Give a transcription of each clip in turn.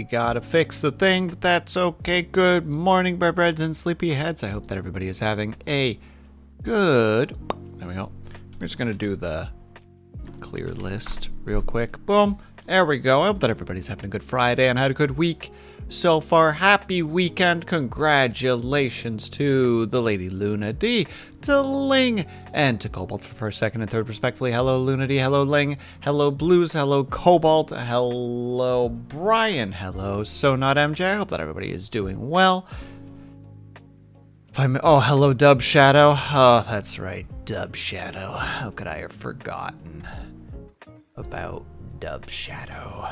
gotta fix the thing, but that's okay. Good morning, breads and sleepyheads. I hope that everybody is having a good... There we go. We're just gonna do the clear list real quick. Boom. There we go. I hope that everybody's having a good Friday and had a good week so far. Happy weekend. Congratulations to the Lady Luna D, to Ling, and to Cobalt for first, second, and third, respectfully. Hello, Luna D. Hello, Ling. Hello, Blues. Hello, Cobalt. Hello, Brian. Hello, So Not MJ. I hope that everybody is doing well. Oh, hello, Dub Shadow. Oh, that's right, Dub Shadow. How could I have forgotten about Dub Shadow?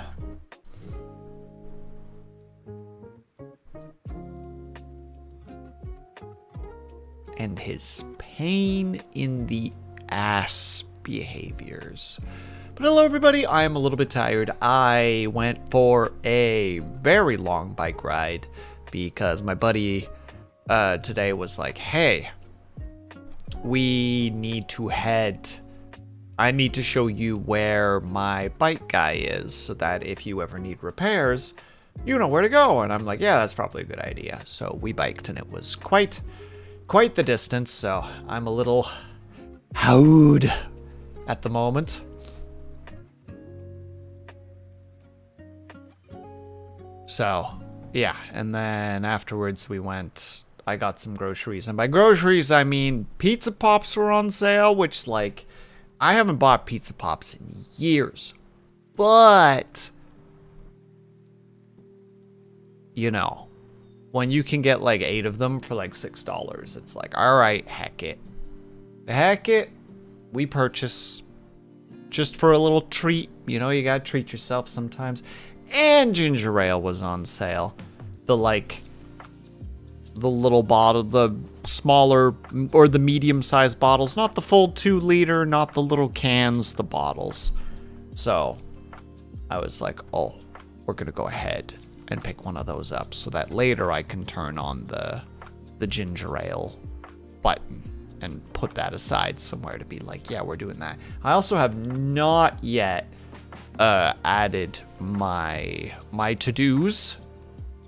And his pain in the ass behaviors. But hello, everybody. I am a little bit tired. I went for a very long bike ride because my buddy today was like, hey, we need to head. I need to show you where my bike guy is so that if you ever need repairs, you know where to go. And I'm like, yeah, that's probably a good idea. So we biked and it was quite the distance. So I'm a little howd at the moment. So yeah. And then afterwards we went, I got some groceries. And by groceries, I mean pizza pops were on sale, which like, I haven't bought pizza pops in years, but, you know, when you can get like 8 of them for like $6, it's like, all right, heck it. Heck it. We purchase just for a little treat. You know, you gotta treat yourself sometimes. And ginger ale was on sale. The little bottle, the smaller or the medium-sized bottles, not the full 2 liter, not the little cans, the bottles. So I was like, oh, we're gonna go ahead and pick one of those up so that later I can turn on the ginger ale button and put that aside somewhere to be like, yeah, we're doing that. I also have not yet added my to-dos.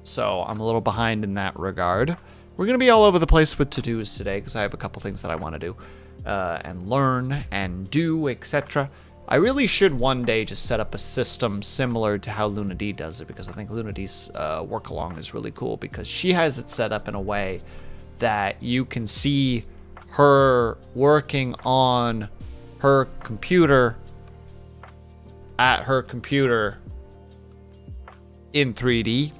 So I'm a little behind in that regard. We're going to be all over the place with to-dos today because I have a couple things that I want to do and learn and do, etc. I really should one day just set up a system similar to how Luna D does it, because I think Luna D's work along is really cool because she has it set up in a way that you can see her working on her computer at her computer in 3D.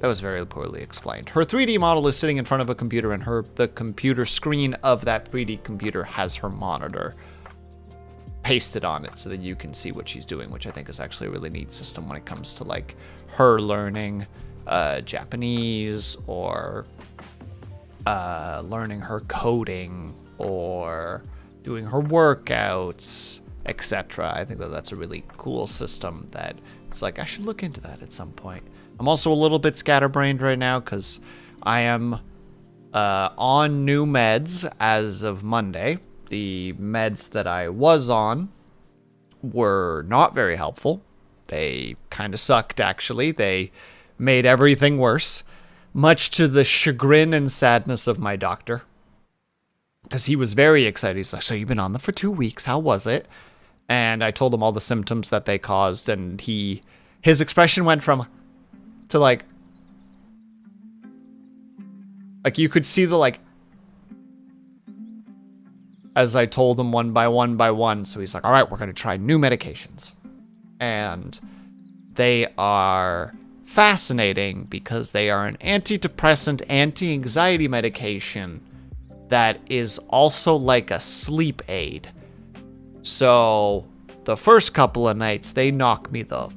That was very poorly explained. Her 3D model is sitting in front of a computer, and the computer screen of that 3D computer has her monitor pasted on it so that you can see what she's doing, which I think is actually a really neat system when it comes to like her learning Japanese or learning her coding or doing her workouts, etc. I think that that's a really cool system that it's like, I should look into that at some point. I'm also a little bit scatterbrained right now because I am on new meds as of Monday. The meds that I was on were not very helpful. They kind of sucked, actually. They made everything worse, much to the chagrin and sadness of my doctor, because he was very excited. He's like, so you've been on them for 2 weeks. How was it? And I told him all the symptoms that they caused, and his expression went from to like you could see the like as I told him one by one. So he's like, all right, we're going to try new medications. And they are fascinating because they are an antidepressant, anti-anxiety medication that is also like a sleep aid. So the first couple of nights, they knock me the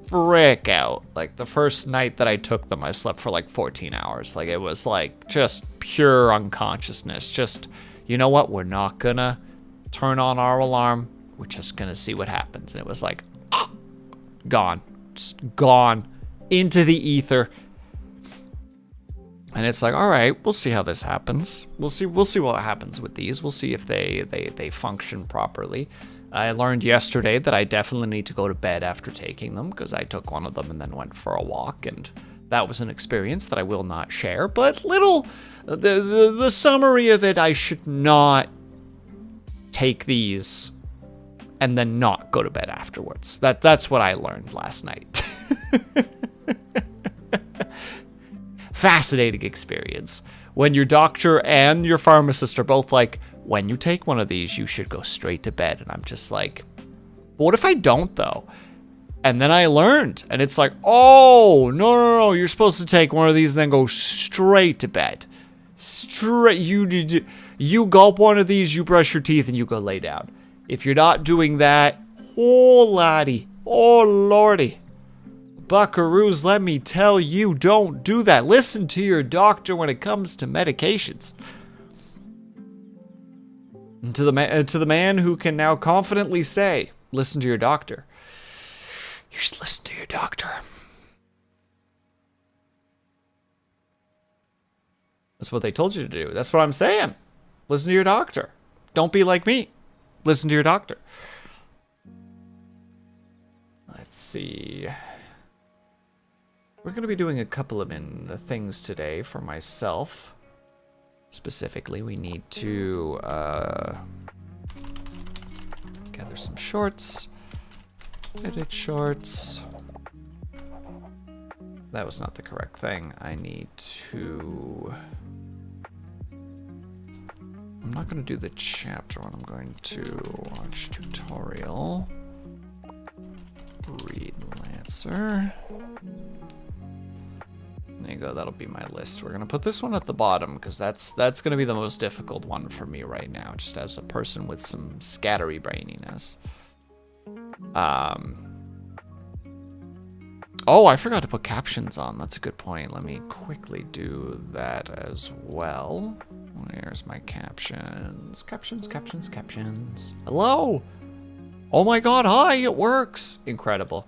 frick out. Like the first night that I took them, I slept for like 14 hours. Like it was like just pure unconsciousness. Just, you know what? We're not gonna turn on our alarm. We're just gonna see what happens. And it was like, gone. Just gone into the ether. And it's like, all right, we'll see how this happens. We'll see what happens with these. We'll see if they function properly. I learned yesterday that I definitely need to go to bed after taking them because I took one of them and then went for a walk, and that was an experience that I will not share. But the summary of it, I should not take these and then not go to bed afterwards. That's what I learned last night. Fascinating experience. When your doctor and your pharmacist are both like, when you take one of these, you should go straight to bed. And I'm just like, what if I don't though? And then I learned, and it's like, oh, no, you're supposed to take one of these and then go straight to bed. Straight, you gulp one of these, you brush your teeth, and you go lay down. If you're not doing that, oh laddie, oh lordy, buckaroos, let me tell you, don't do that. Listen to your doctor when it comes to medications. And to the man who can now confidently say, listen to your doctor. You should listen to your doctor. That's what they told you to do. That's what I'm saying. Listen to your doctor. Don't be like me. Listen to your doctor. Let's see. We're going to be doing a couple of things today for myself. Specifically, we need to gather some shorts. Edit shorts. That was not the correct thing. I need to... I'm not going to do the chapter one. I'm going to watch tutorial. Read Lancer. There you go. That'll be my list. We're going to put this one at the bottom because that's going to be the most difficult one for me right now, just as a person with some scattery braininess. Oh, I forgot to put captions on. That's a good point. Let me quickly do that as well. Where's my captions? Captions. Hello? Oh my god, hi, it works. Incredible.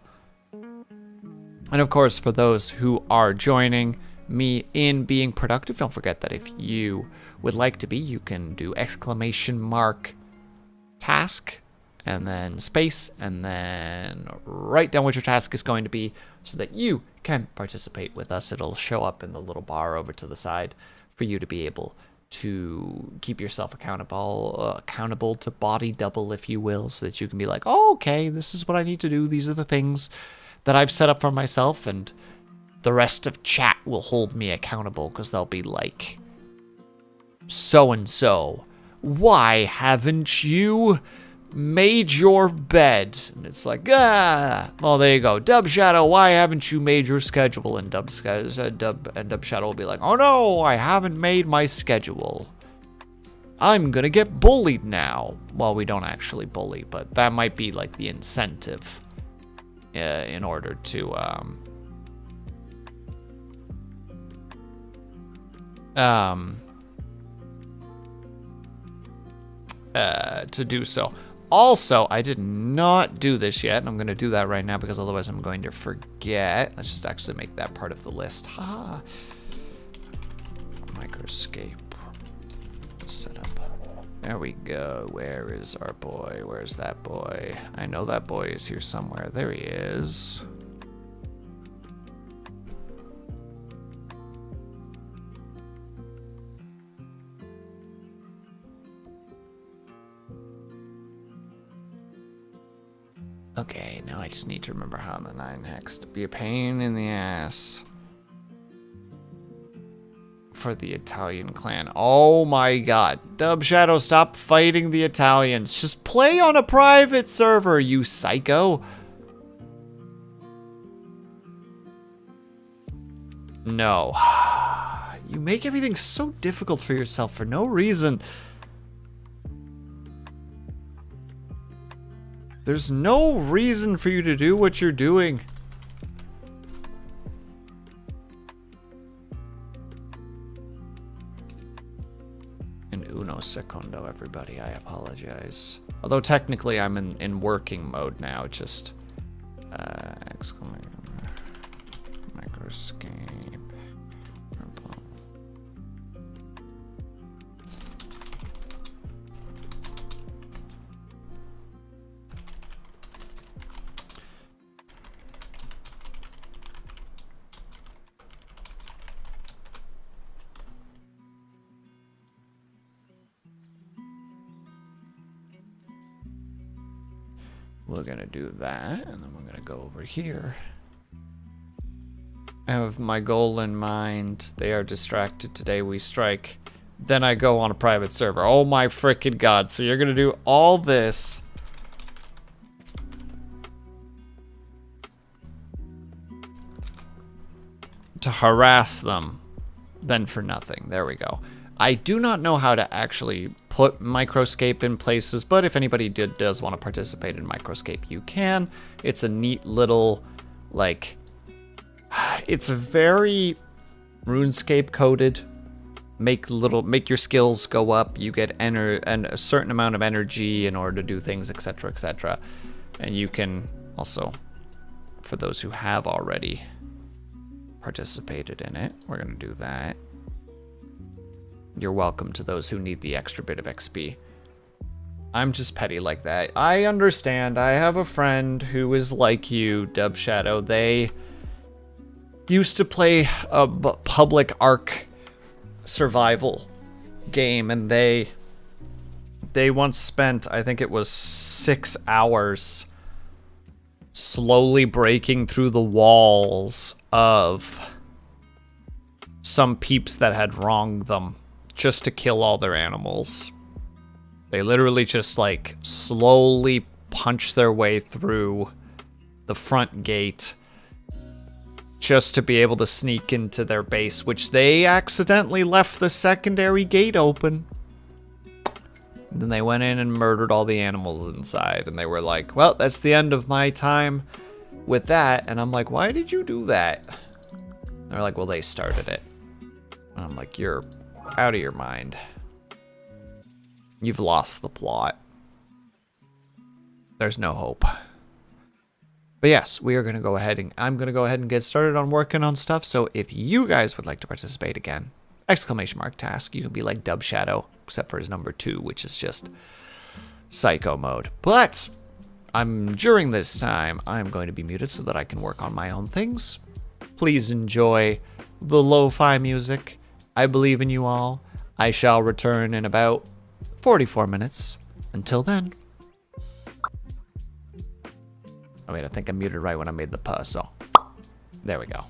And of course, for those who are joining me in being productive, don't forget that if you would like to be, you can do !task and then space and then write down what your task is going to be so that you can participate with us. It'll show up in the little bar over to the side for you to be able to keep yourself accountable to body double, if you will, so that you can be like, oh, okay, this is what I need to do. These are the things that I've set up for myself, and the rest of chat will hold me accountable because they'll be like, so-and-so, why haven't you made your bed? And it's like, well, there you go. Dub Shadow, why haven't you made your schedule? And Dub Shadow will be like, oh no, I haven't made my schedule. I'm gonna get bullied now. Well, we don't actually bully, but that might be like the incentive in order to do so. Also, I did not do this yet, and I'm going to do that right now because otherwise I'm going to forget. Let's just actually make that part of the list. Ha! Microscape. Set up. There we go. Where is our boy? Where's that boy? I know that boy is here somewhere. There he is. Okay, now I just need to remember how the 9 hex to be a pain in the ass for the Italian clan. Oh my god. Dub Shadow, stop fighting the Italians. Just play on a private server, you psycho. No. You make everything so difficult for yourself for no reason. There's no reason for you to do what you're doing. In uno secondo, everybody, I apologize. Although technically I'm in working mode now, just exclamation microscape. We're gonna do that, and then we're gonna go over here. I have my goal in mind. They are distracted today. We strike. Then I go on a private server. Oh my freaking god. So you're gonna do all this. To harass them. Then for nothing. There we go. I do not know how to actually put microscape in places, but if anybody does want to participate in microscape, you can. It's a neat little, like, it's very RuneScape coded. Make your skills go up. You get a certain amount of energy in order to do things, etc., etc. And you can also, for those who have already participated in it, we're gonna do that. You're welcome to those who need the extra bit of XP. I'm just petty like that. I understand. I have a friend who is like you, Dub Shadow. They used to play a public Ark survival game, and they once spent, I think it was 6 hours, slowly breaking through the walls of some peeps that had wronged them just to kill all their animals. They literally just like slowly punch their way through the front gate just to be able to sneak into their base, which they accidentally left the secondary gate open. And then they went in and murdered all the animals inside, and they were like, well, that's the end of my time with that. And I'm like, why did you do that? And they're like, well, they started it. And I'm like, you're out of your mind. You've lost the plot. There's no hope. But yes, we are going to go ahead and I'm going to go ahead and get started on working on stuff. So if you guys would like to participate again, !task, you can be like Dub Shadow, except for his number 2, which is just psycho mode. But during this time, I'm going to be muted so that I can work on my own things. Please enjoy the lo-fi music. I believe in you all. I shall return in about 44 minutes. Until then. Oh wait, I think I muted right when I made the pause, so there we go.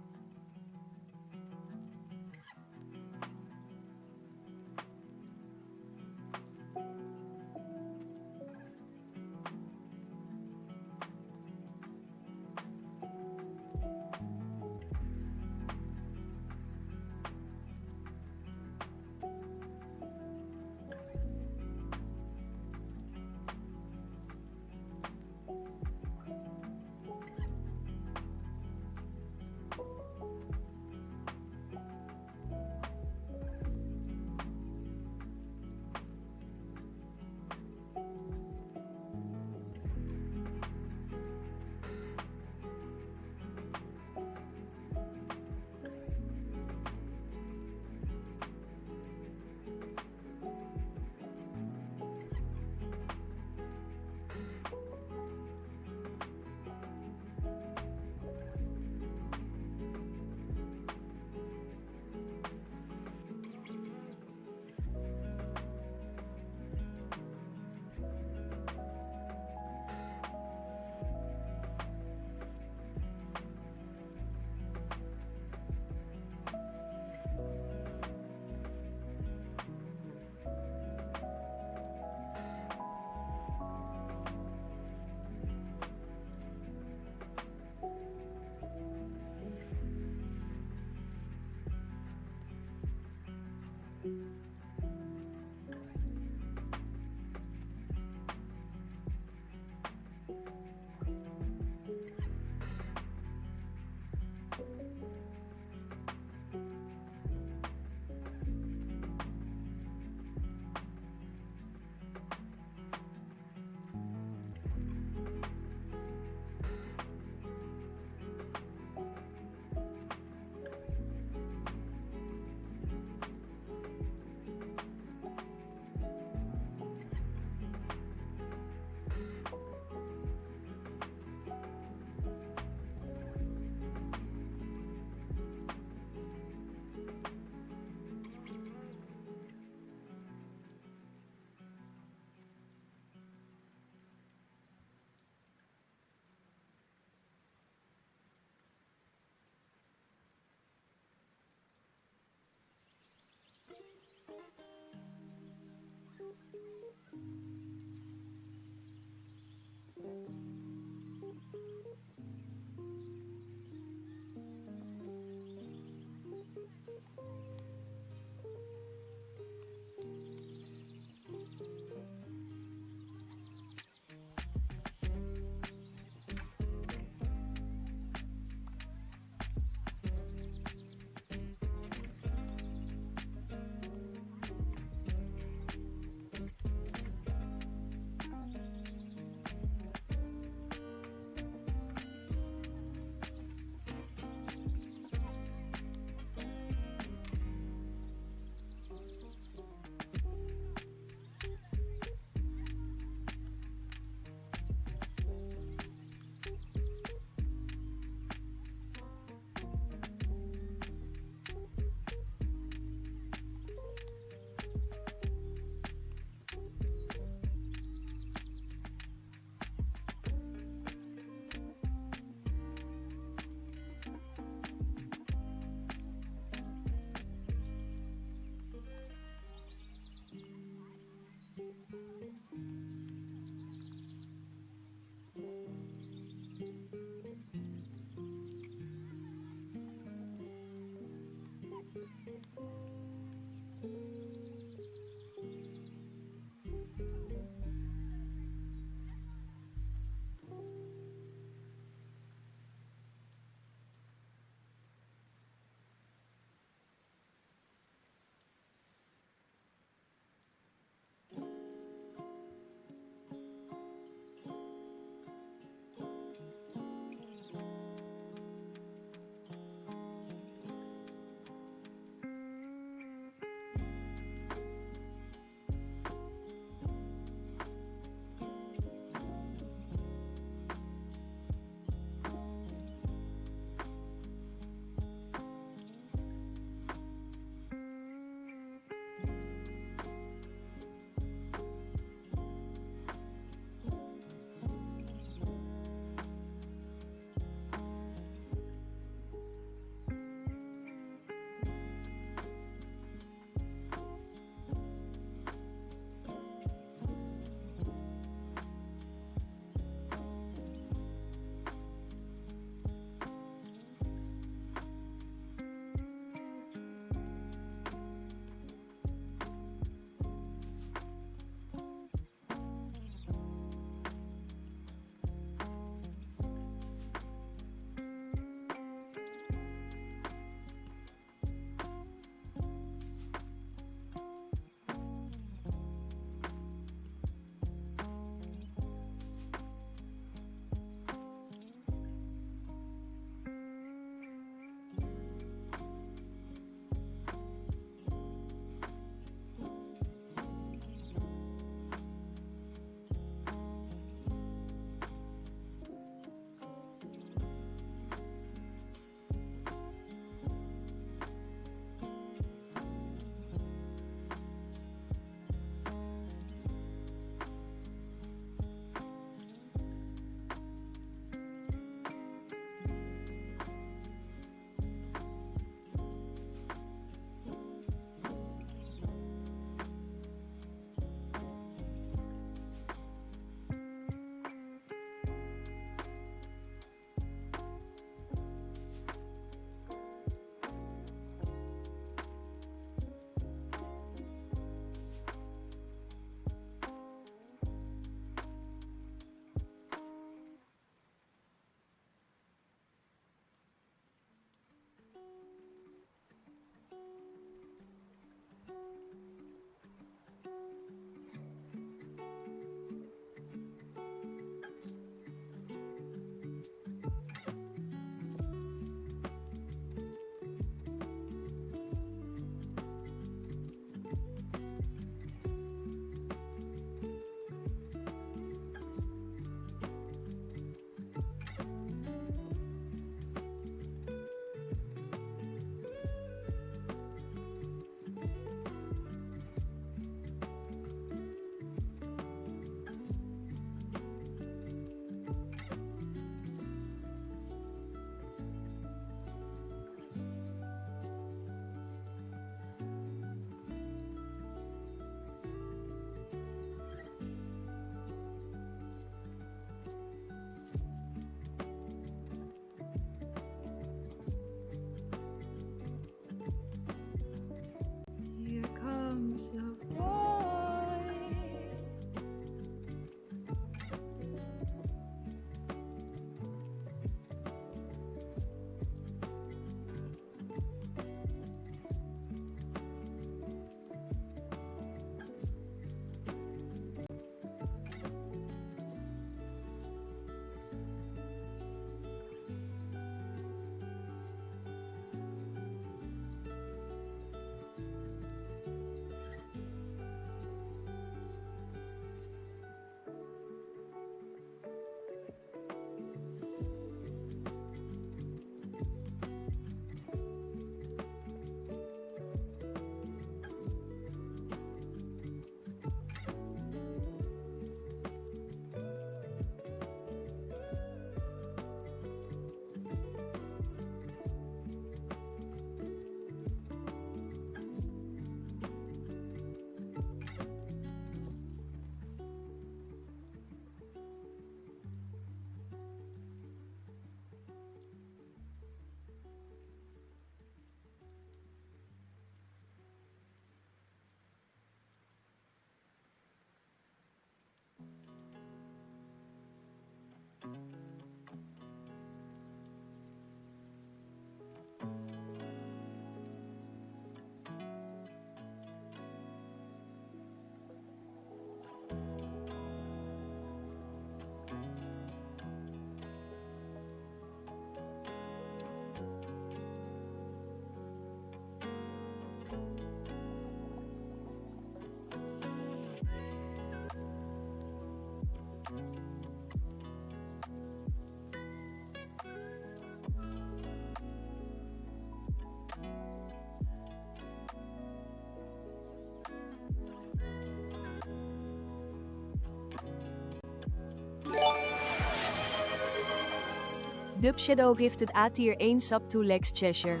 Dubshadow gifted A tier 1 sub to Lex Cheshire.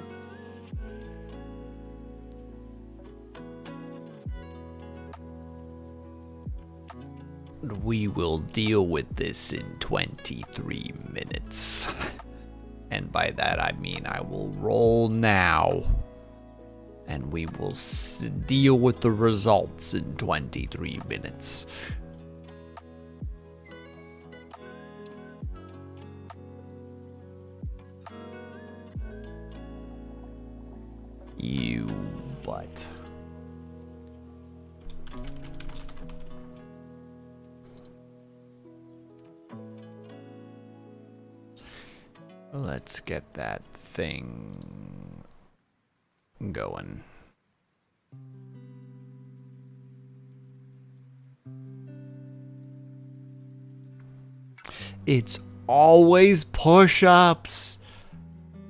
We will deal with this in 23 minutes. And by that I mean I will roll now. And we will deal with the results in 23 minutes. You butt. Let's get that thing going. It's always push-ups.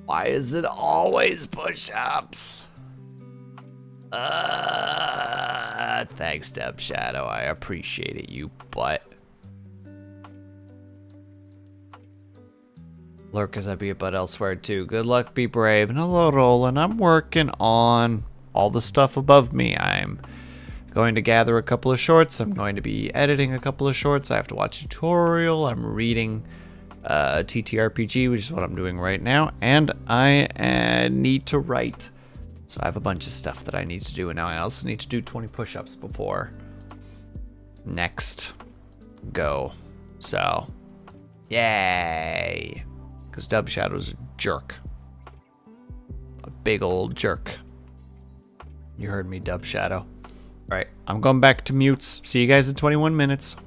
Why is it always push-ups? Thanks, Deb Shadow. I appreciate it, you butt. Lurkers, I be a butt elsewhere too. Good luck, be brave. And hello, Roland. I'm working on all the stuff above me. I'm going to gather a couple of shorts. I'm going to be editing a couple of shorts. I have to watch a tutorial. I'm reading TTRPG, which is what I'm doing right now. And I need to write. So I have a bunch of stuff that I need to do. And now I also need to do 20 push-ups before next go. So, yay. Because Dub Shadow's a jerk. A big old jerk. You heard me, Dub Shadow. Alright, I'm going back to mutes. See you guys in 21 minutes.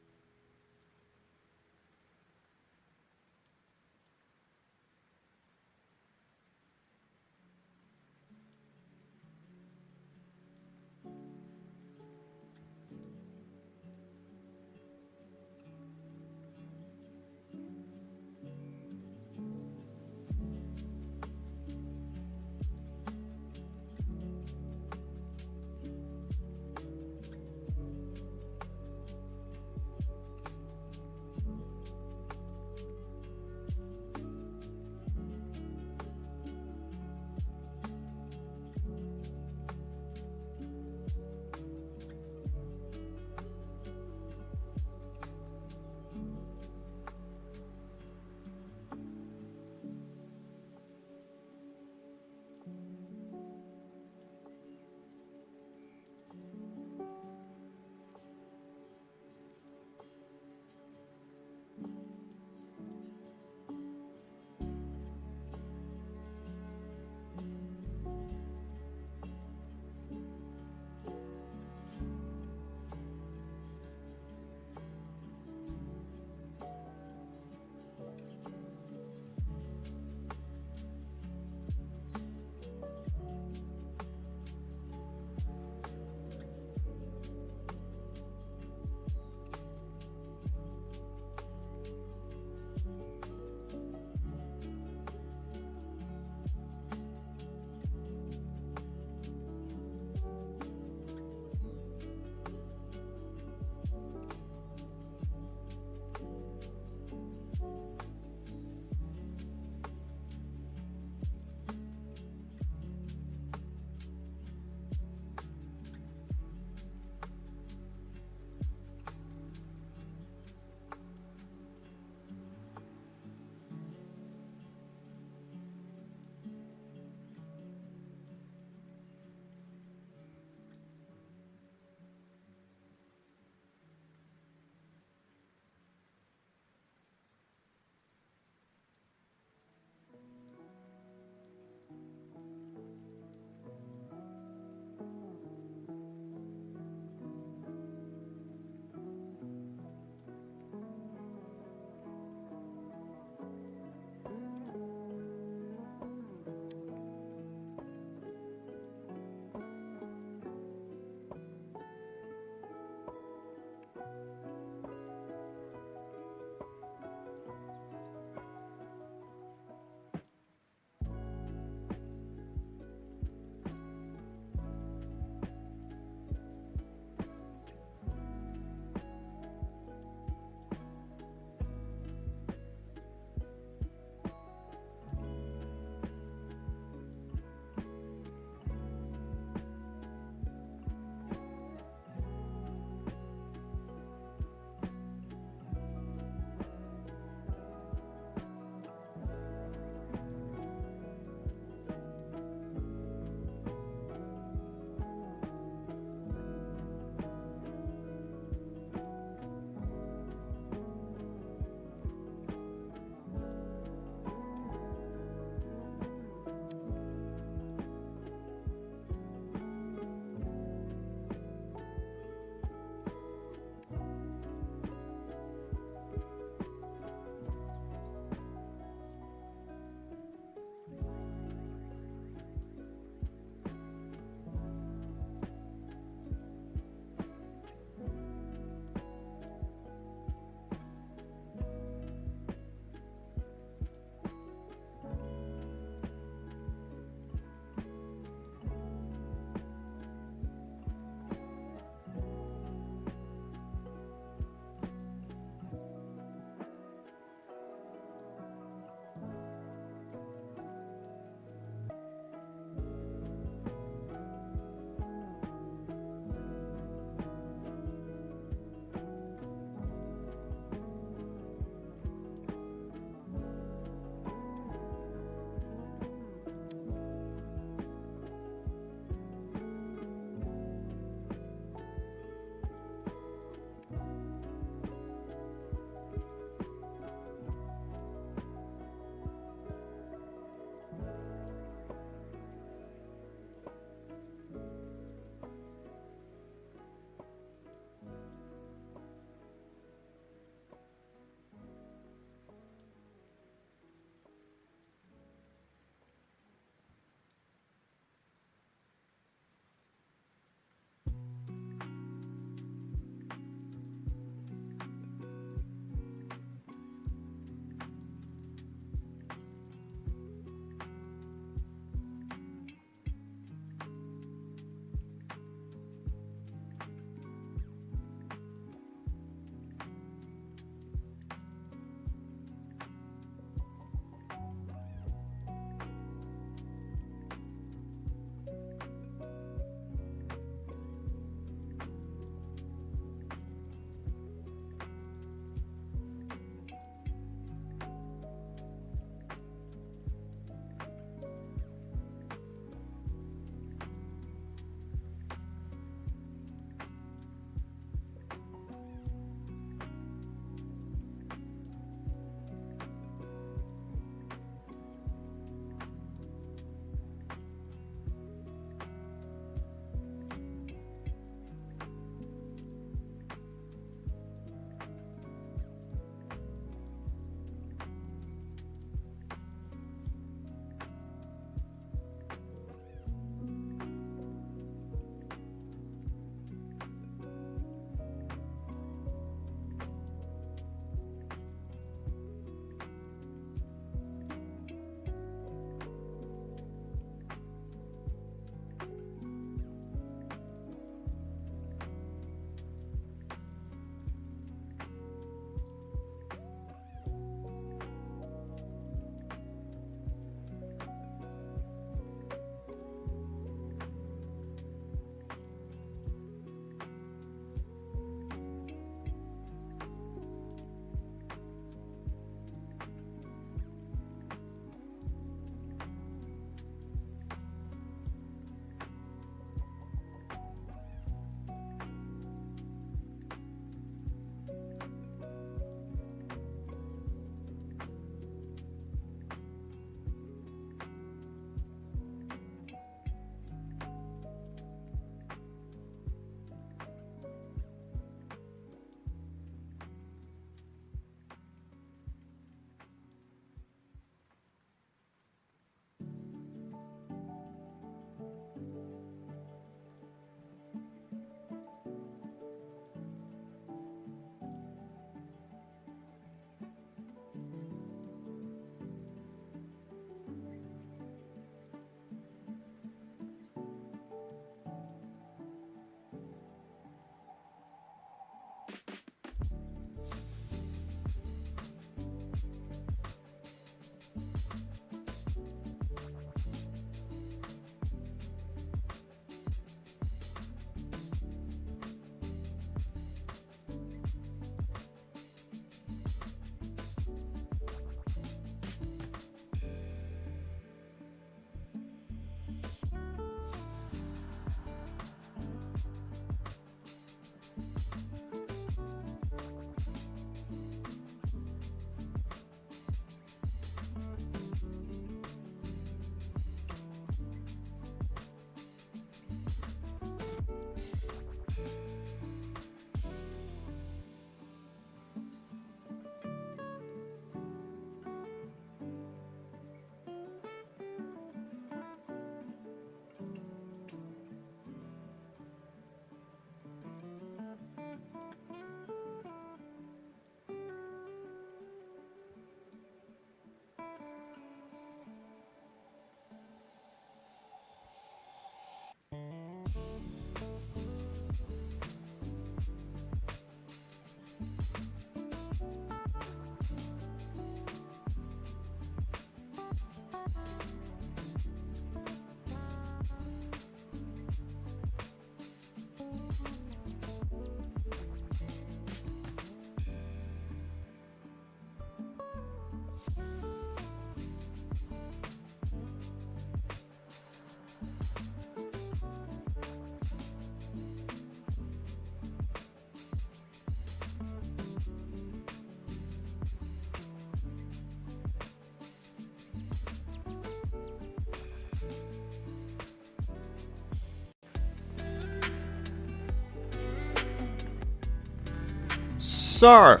Sir!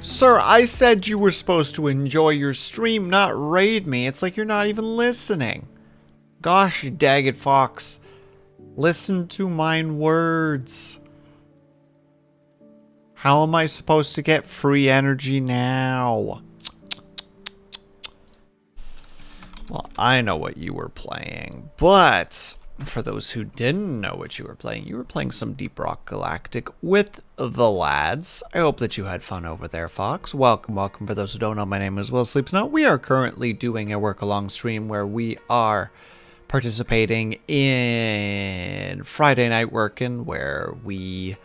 Sir, I said you were supposed to enjoy your stream, not raid me. It's like you're not even listening. Gosh, you dagged fox. Listen to mine words. How am I supposed to get free energy now? Well, I know what you were playing, but for those who didn't know what you were playing some Deep Rock Galactic with the lads. I hope that you had fun over there, Fox. Welcome, welcome. For those who don't know, my name is Will Sleeps Now. We are currently doing a work-along stream where we are participating in Friday Night Workin', where we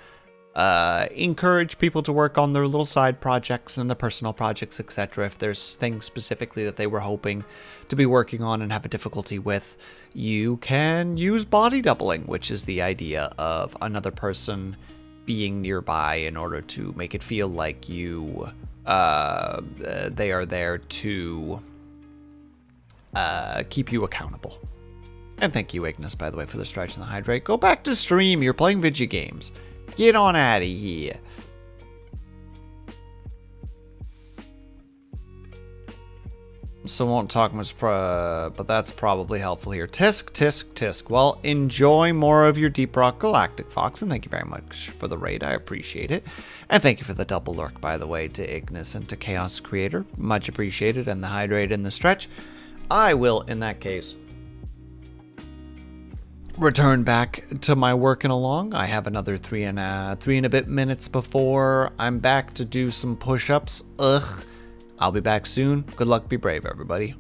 encourage people to work on their little side projects and their personal projects, etc. If there's things specifically that they were hoping to be working on and have a difficulty with, you can use body doubling, which is the idea of another person being nearby in order to make it feel like you they are there to keep you accountable. And thank you, Ignis, by the way, for the stretch and the hydrate. Go back to stream. You're playing video games. Get on out of here. So won't talk much, but that's probably helpful here. Tisk, tisk, tisk. Well, enjoy more of your Deep Rock Galactic, Fox, and thank you very much for the raid. I appreciate it. And thank you for the double lurk, by the way, to Ignis and to Chaos Creator. Much appreciated, and the hydrate and the stretch. I will, in that case, return back to my working along. I have another three and a bit minutes before I'm back to do some push-ups. Ugh. I'll be back soon. Good luck, be brave, everybody.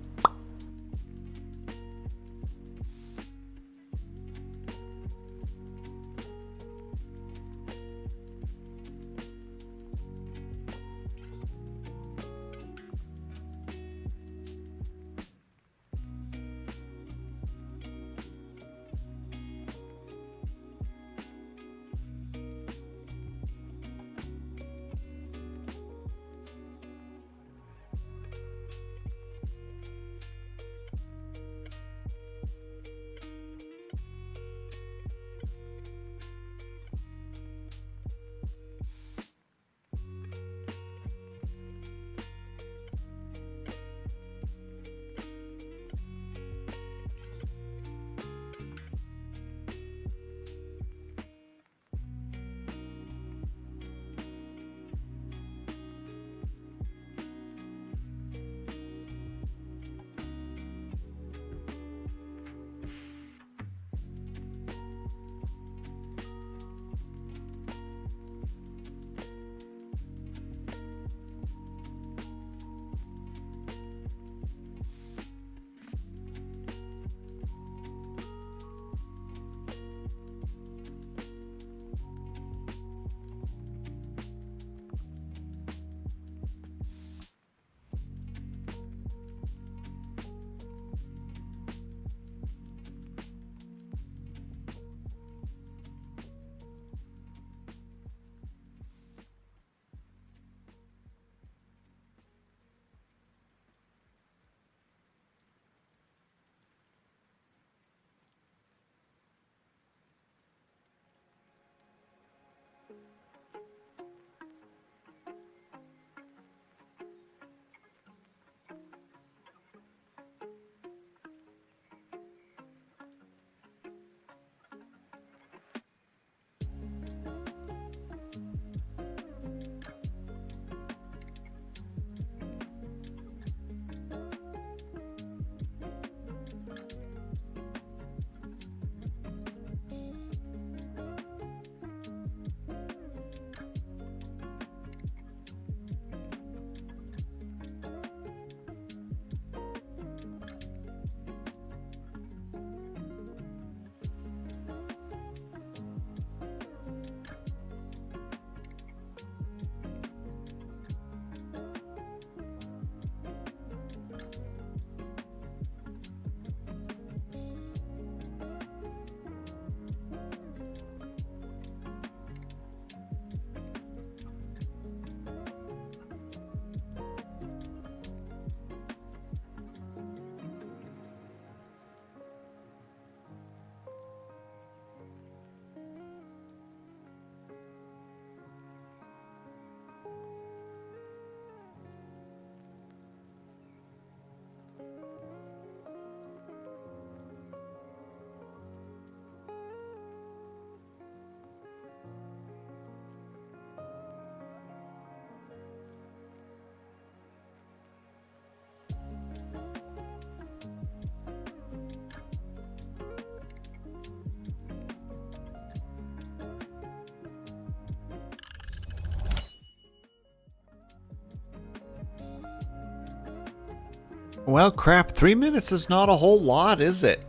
Well, crap, 3 minutes is not a whole lot, is it?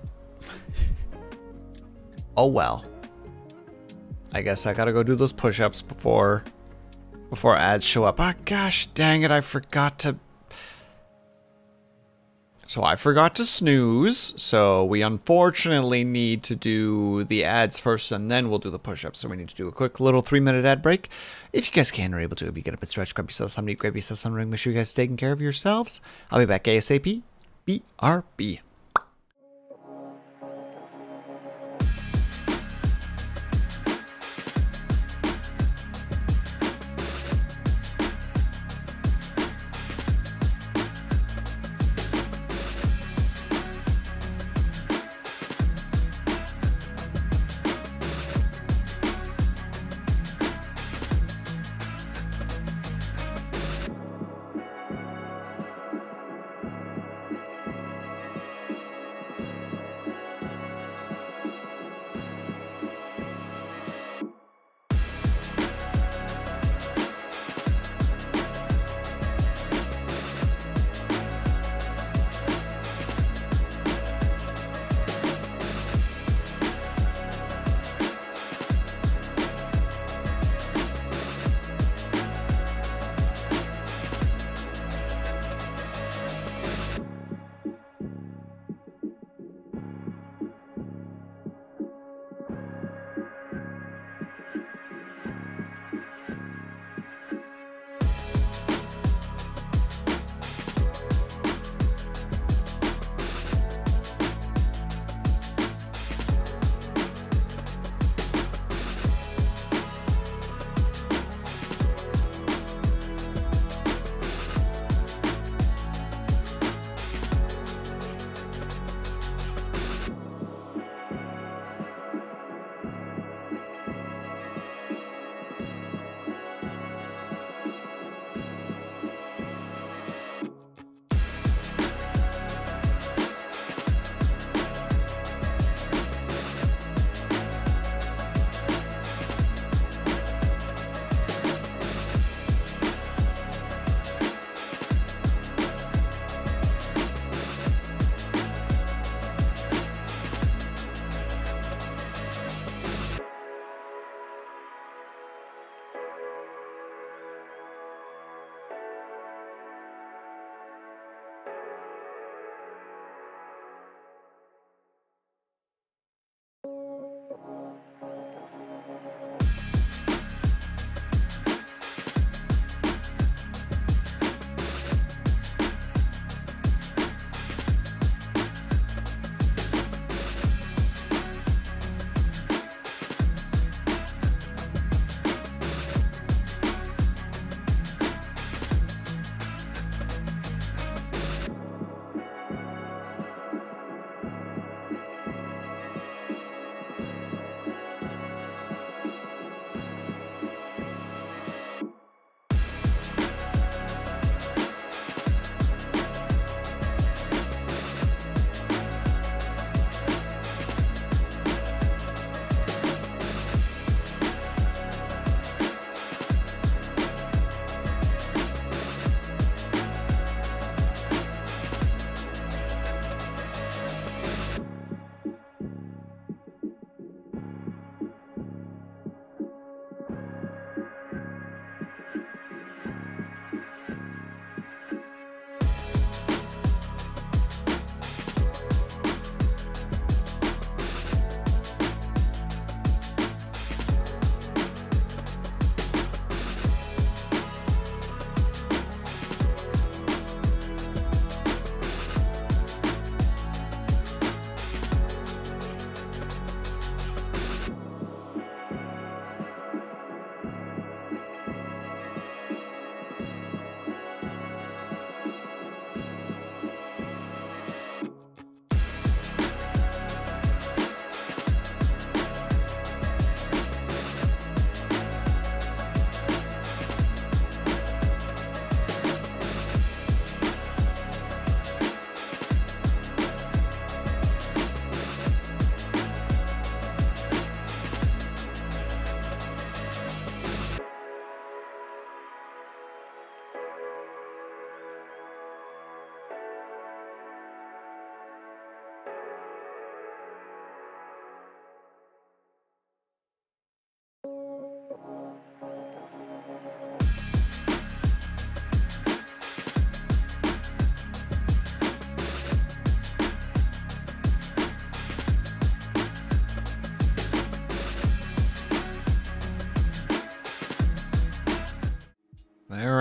Oh well. I guess I gotta go do those push-ups before ads show up. Ah, gosh dang it, I forgot to... So I forgot to snooze, so we unfortunately need to do the ads first and then we'll do the push-ups. So we need to do a quick little 3-minute ad break. If you guys can or able to, if you get up and stretch, grab yourself something, grab yourself something, make sure you guys are taking care of yourselves. I'll be back ASAP. BRB.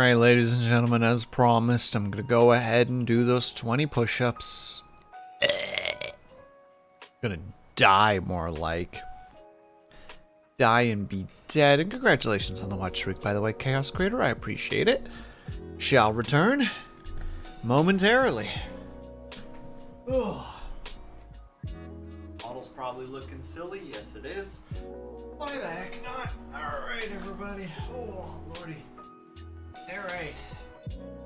Alright, ladies and gentlemen, as promised, I'm gonna go ahead and do those 20 push-ups. Gonna die, more like. Die and be dead. And congratulations on the watch streak, by the way, Chaos Creator. I appreciate it. Shall return momentarily. Ugh. Model's probably looking silly. Yes, it is. Why the heck not? Alright, everybody. Oh, lordy. Alright.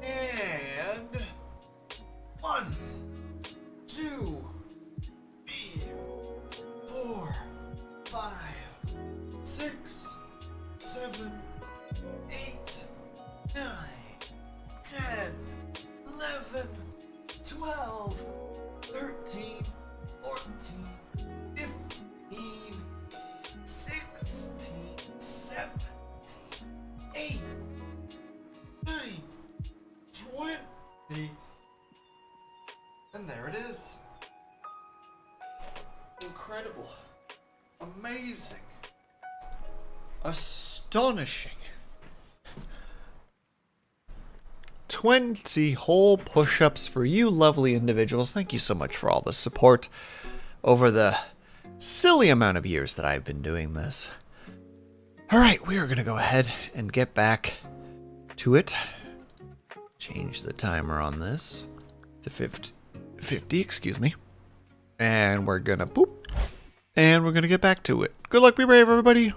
And 1, 2, 3, 4, 5, 6, 7, 8, 9, 10, 11, 12, 13, 14, 15, 16, 17, 18, 9, 20, and there it is. Incredible. Amazing. Astonishing. 20 whole push-ups for you lovely individuals. Thank you so much for all the support over the silly amount of years that I've been doing this. Alright, we are going to go ahead and get back to it. Change the timer on this to 50, excuse me. And we're going to boop. And we're going to get back to it. Good luck, be brave, everybody.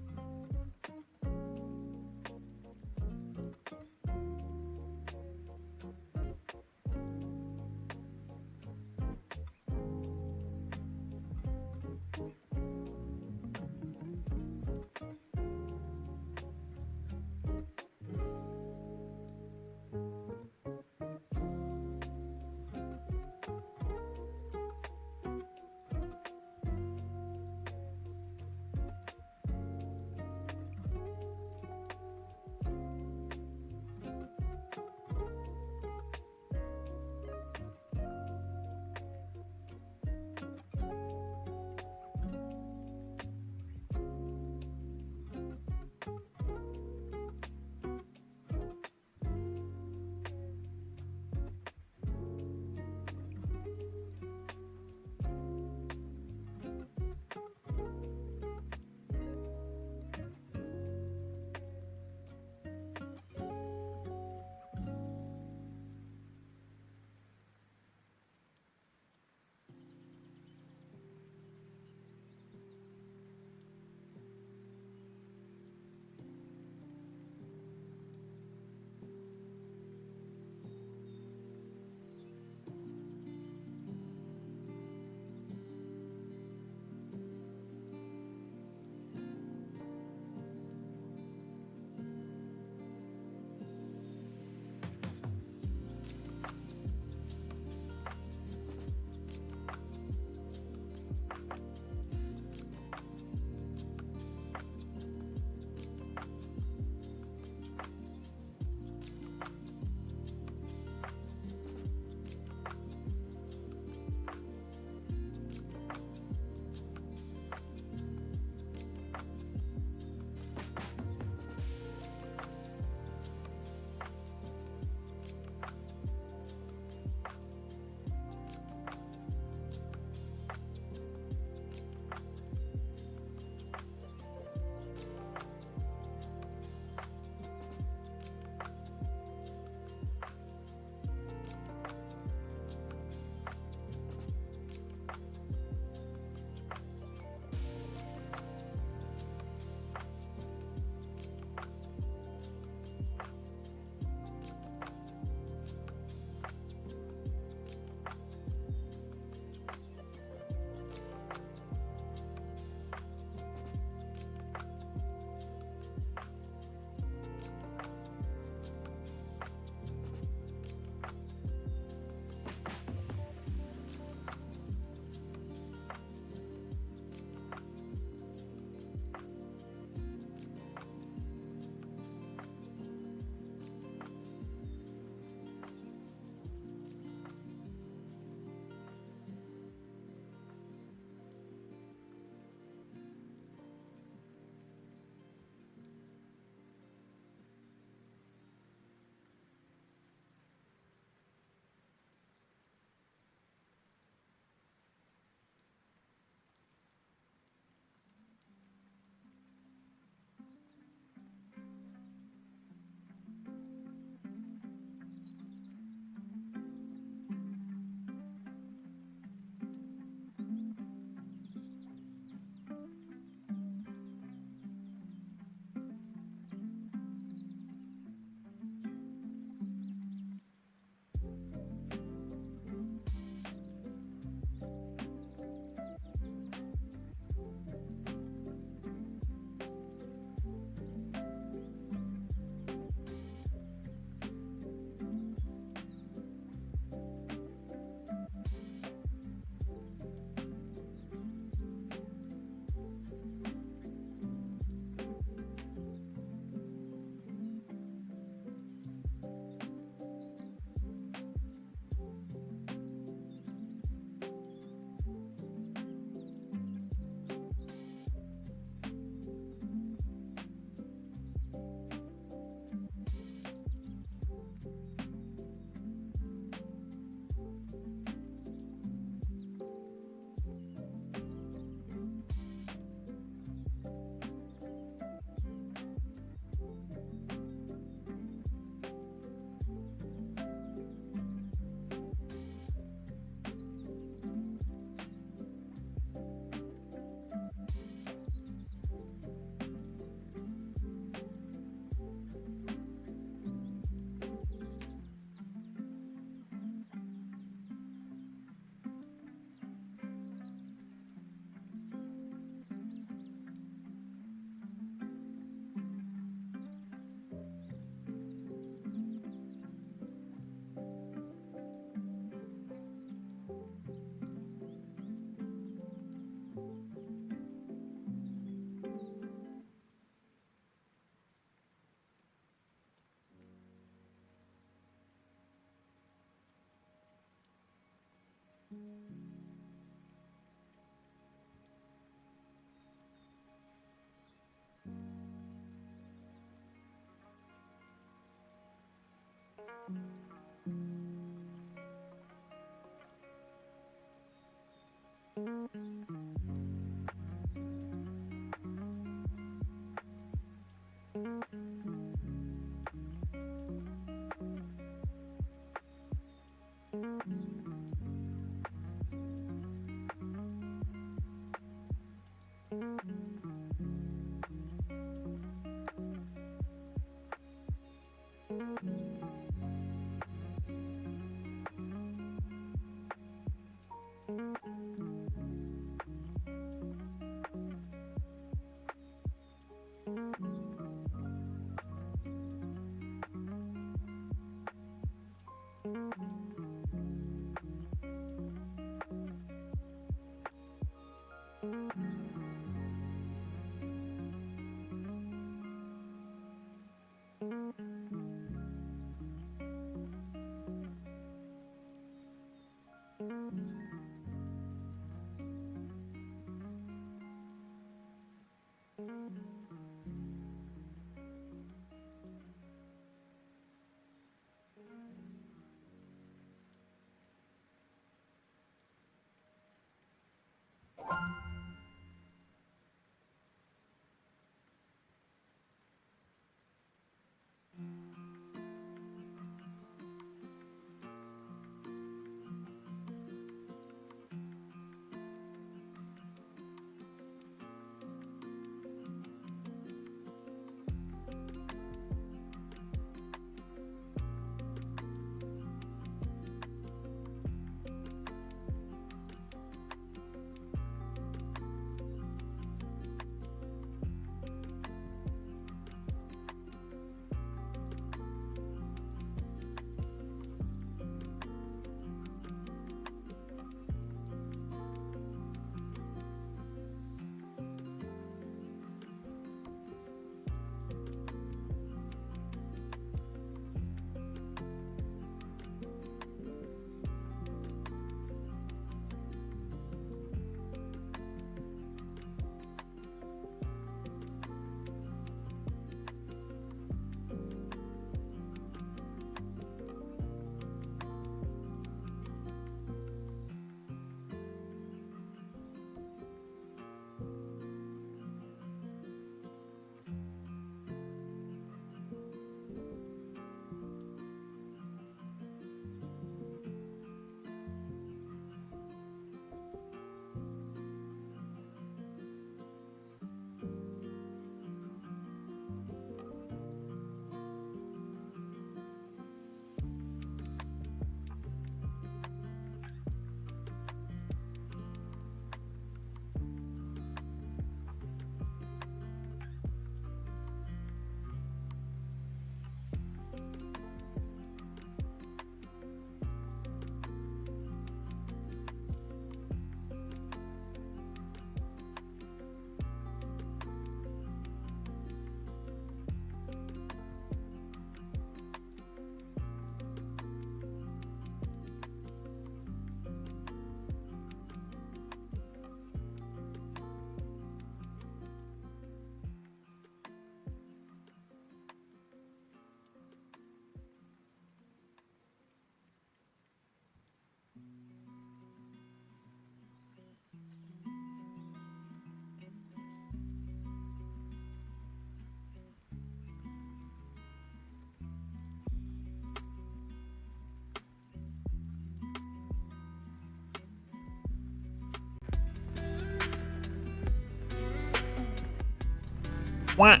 What?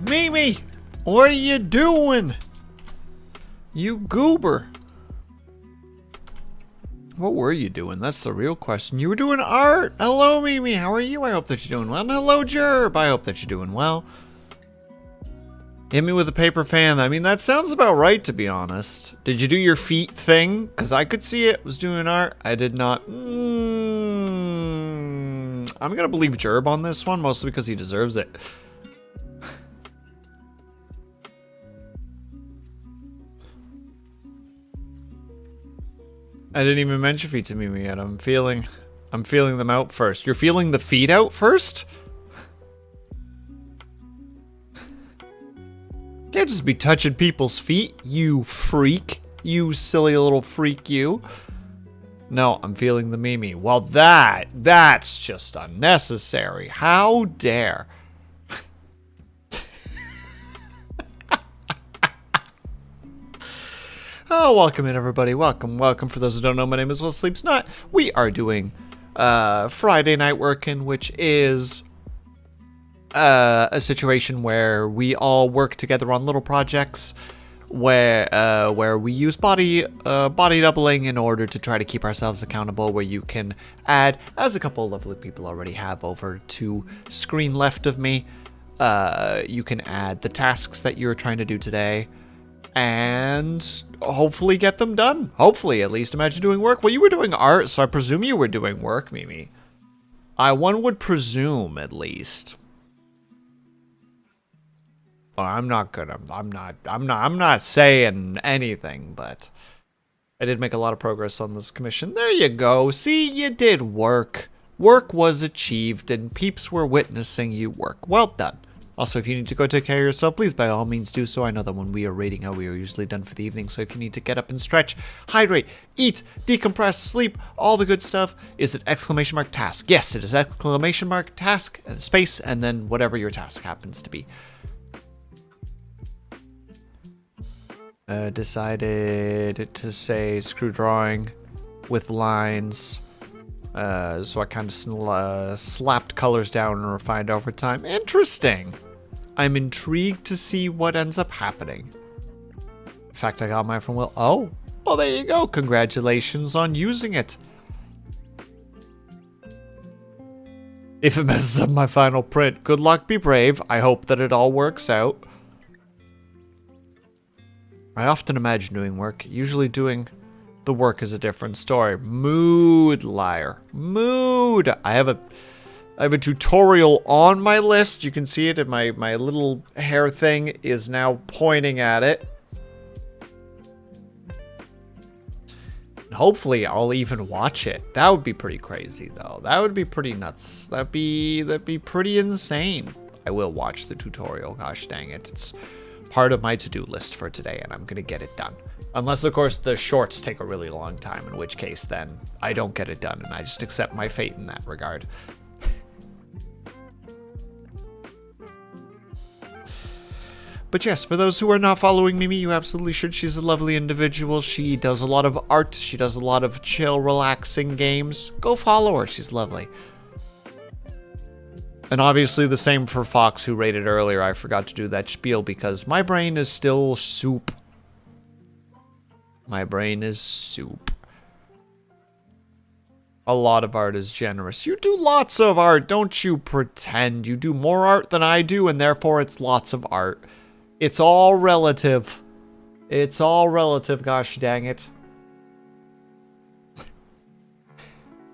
Mimi, what are you doing? You goober. What were you doing? That's the real question. You were doing art. Hello, Mimi. How are you? I hope that you're doing well. And hello, Jerb. I hope that you're doing well. Hit me with a paper fan. I mean, that sounds about right, to be honest. Did you do your feet thing? Because I could see it was doing art. I did not. I'm going to believe Jerb on this one, mostly because he deserves it. I didn't even mention feet to Mimi yet. I'm feeling them out first. You're feeling the feet out first? Can't just be touching people's feet, you freak. You silly little freak, you. No, I'm feeling the Mimi. Well, that's just unnecessary. How dare. Oh, welcome in, everybody. Welcome. For those who don't know, my name is Will Sleeps Not. We are doing Friday Night Workin', which is a situation where we all work together on little projects where we use body doubling in order to try to keep ourselves accountable, where you can add, as a couple of lovely people already have over to screen left of me, you can add the tasks that you're trying to do today and hopefully get them done. Hopefully, at least. Imagine doing work. Well, you were doing art, so I presume you were doing work, Mimi. One would presume, at least. Oh, I'm not saying anything, but I did make a lot of progress on this commission. There you go. See, you did work. Work was achieved, and peeps were witnessing you work. Well done. Also, if you need to go take care of yourself, please by all means do so. I know that when we are raiding out, we are usually done for the evening, so if you need to get up and stretch, hydrate, eat, decompress, sleep, all the good stuff, is it exclamation mark task? Yes, it is exclamation mark task, space, and then whatever your task happens to be. Decided to say screw drawing with lines. So I kind of slapped colors down and refined over time. Interesting. I'm intrigued to see what ends up happening. In fact, I got mine from Will. Oh, well, there you go. Congratulations on using it. If it messes up my final print, good luck, be brave. I hope that it all works out. I often imagine doing work. Usually doing the work is a different story. Mood, liar. Mood. I have a tutorial on my list. You can see it, and my little hair thing is now pointing at it. And hopefully I'll even watch it. That would be pretty crazy, though. That would be pretty nuts. That'd be pretty insane. I will watch the tutorial. Gosh dang it. It's part of my to-do list for today, and I'm gonna get it done. Unless, of course, the shorts take a really long time, in which case, then I don't get it done, and I just accept my fate in that regard. But yes, for those who are not following Mimi, you absolutely should. She's a lovely individual. She does a lot of art. She does a lot of chill, relaxing games. Go follow her. She's lovely. And obviously the same for Fox, who rated earlier. I forgot to do that spiel because my brain is still soup. My brain is soup. A lot of art is generous. You do lots of art, don't you pretend. You do more art than I do, and therefore it's lots of art. It's all relative. It's all relative, gosh dang it.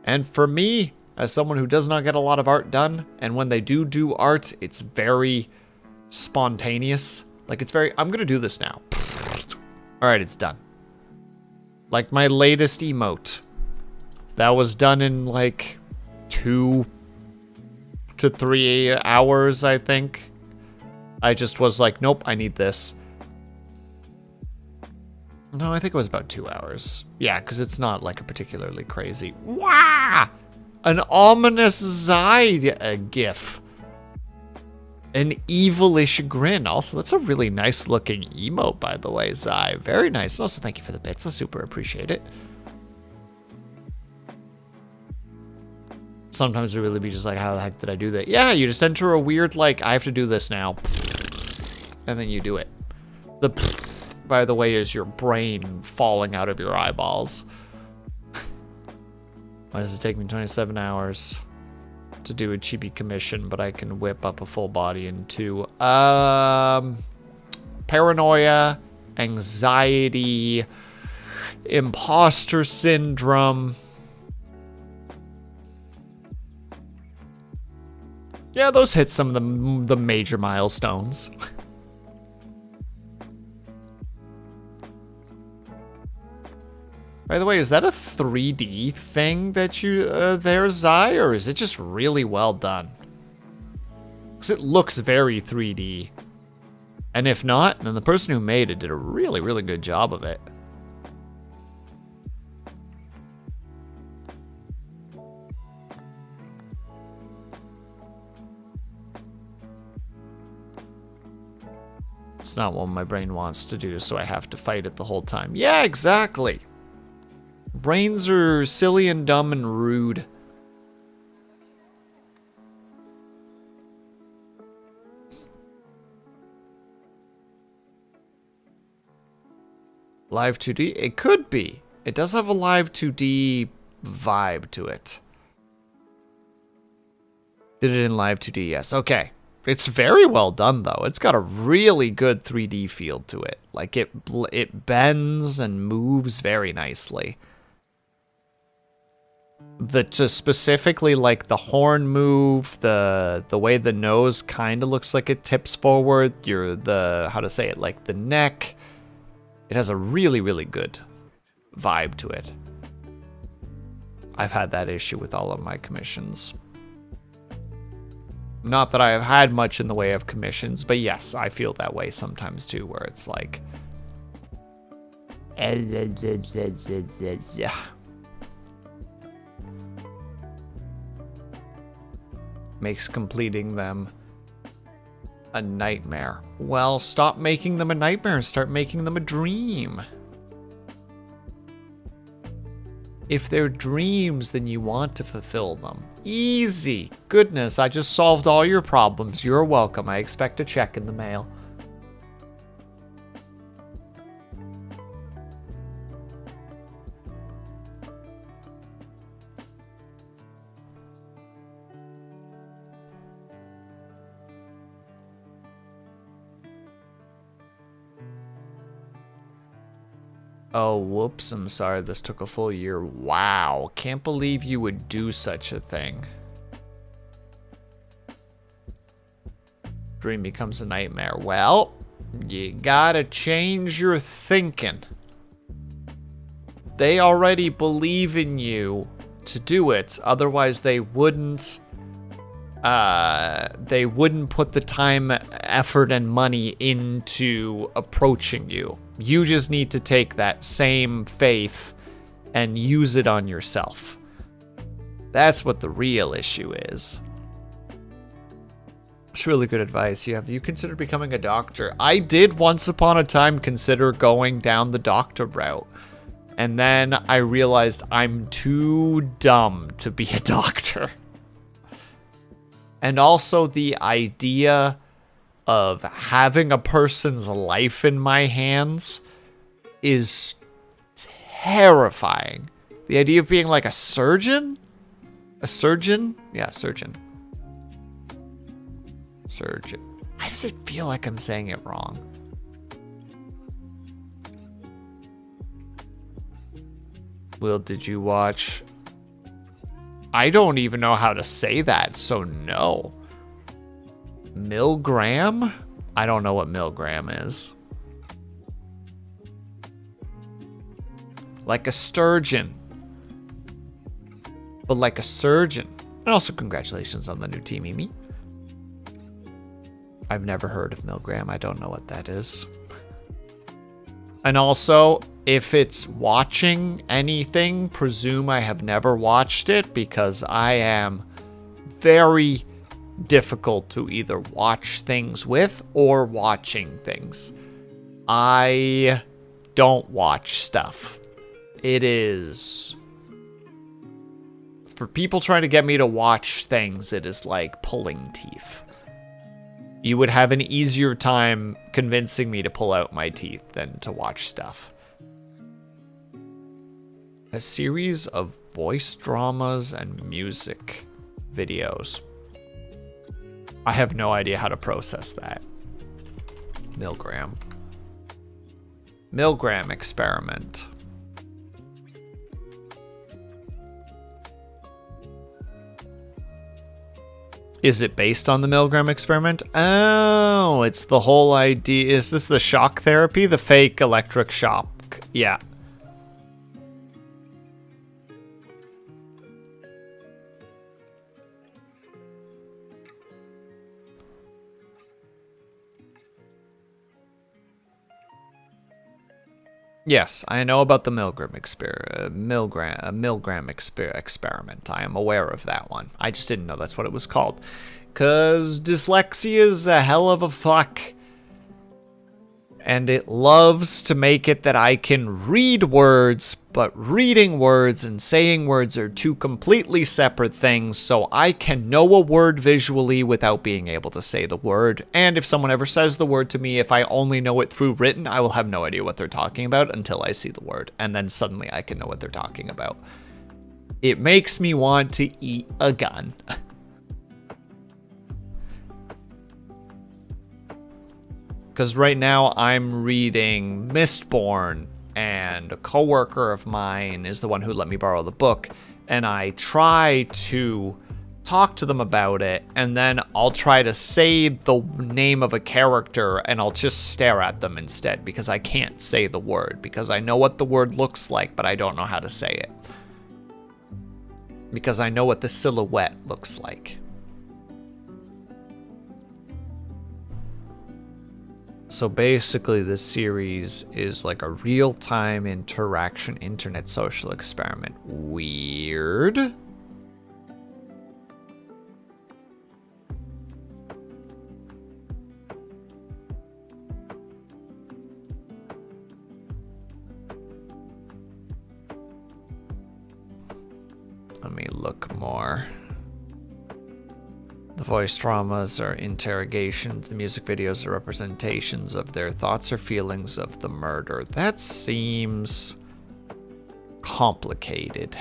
And for me, as someone who does not get a lot of art done, and when they do art, it's very spontaneous. Like, it's very, I'm gonna do this now. Alright, it's done. Like my latest emote. That was done in like 2 to 3 hours, I think. I just was like, nope, I need this. No, I think it was about 2 hours. Yeah, because it's not like a particularly crazy. Wah! An ominous Zai gif. An evilish grin. Also, that's a really nice looking emote, by the way, Zai. Very nice. And also, thank you for the bits. I super appreciate it. Sometimes it really be just like, how the heck did I do that? Yeah, you just enter a weird, like, I have to do this now. And then you do it. The by the way, is your brain falling out of your eyeballs. Why does it take me 27 hours to do a chibi commission, but I can whip up a full body in 2? Paranoia, anxiety, imposter syndrome. Yeah, those hit some of the major milestones. By the way, is that a 3D thing that you there, Zai, or is it just really well done? Because it looks very 3D. And if not, then the person who made it did a really, really good job of it. It's not what my brain wants to do, so I have to fight it the whole time. Yeah, exactly. Brains are silly and dumb and rude. Live 2D? It could be. It does have a live 2D vibe to it. Did it in live 2D? Yes. Okay. It's very well done, though. It's got a really good 3D feel to it. Like, it bends and moves very nicely. Just specifically, like, the horn move, the way the nose kind of looks like it tips forward, how to say it, like, the neck. It has a really, really good vibe to it. I've had that issue with all of my commissions. Not that I have had much in the way of commissions, but yes, I feel that way sometimes too, where it's like... Yeah. Makes completing them a nightmare. Well, stop making them a nightmare and start making them a dream. If they're dreams, then you want to fulfill them. Easy. Goodness, I just solved all your problems. You're welcome. I expect a check in the mail. Oh, whoops, I'm sorry, this took a full year. Wow, can't believe you would do such a thing. Dream becomes a nightmare. Well, you gotta change your thinking. They already believe in you to do it, otherwise they wouldn't put the time, effort, and money into approaching you. You just need to take that same faith and use it on yourself. That's what the real issue is. It's really good advice. You considered becoming a doctor? I did once upon a time consider going down the doctor route. And then I realized I'm too dumb to be a doctor. And also the idea of having a person's life in my hands is terrifying. The idea of being like a surgeon? A surgeon? Yeah, surgeon. Surgeon. Why does it feel like I'm saying it wrong? Will, did you watch? I don't even know how to say that, so no. Milligram? I don't know what milligram is. Like a sturgeon. But like a surgeon. And also congratulations on the new Team Mimi. I've never heard of milligram. I don't know what that is. And also, if it's watching anything, presume I have never watched it because I am very difficult to either watch things with or watching things. I don't watch stuff. It is... For people trying to get me to watch things, it is like pulling teeth. You would have an easier time convincing me to pull out my teeth than to watch stuff. A series of voice dramas and music videos. I have no idea how to process that. Milgram. Milgram experiment. Is it based on the Milgram experiment? Oh, it's the whole idea. Is this the shock therapy? The fake electric shock? Yeah. Yes, I know about the Milgram experiment. I am aware of that one. I just didn't know that's what it was called. 'Cause dyslexia is a hell of a fuck. And it loves to make it that I can read words, but reading words and saying words are two completely separate things, so I can know a word visually without being able to say the word. And if someone ever says the word to me, if I only know it through written, I will have no idea what they're talking about until I see the word. And then suddenly I can know what they're talking about. It makes me want to eat a gun. Because right now I'm reading Mistborn, and a coworker of mine is the one who let me borrow the book, and I try to talk to them about it, and then I'll try to say the name of a character, and I'll just stare at them instead, because I can't say the word, because I know what the word looks like, but I don't know how to say it. Because I know what the silhouette looks like. So basically, this series is like a real-time interaction internet social experiment. Weird. Let me look more. The voice dramas are interrogations. The music videos are representations of their thoughts or feelings of the murder. That seems complicated.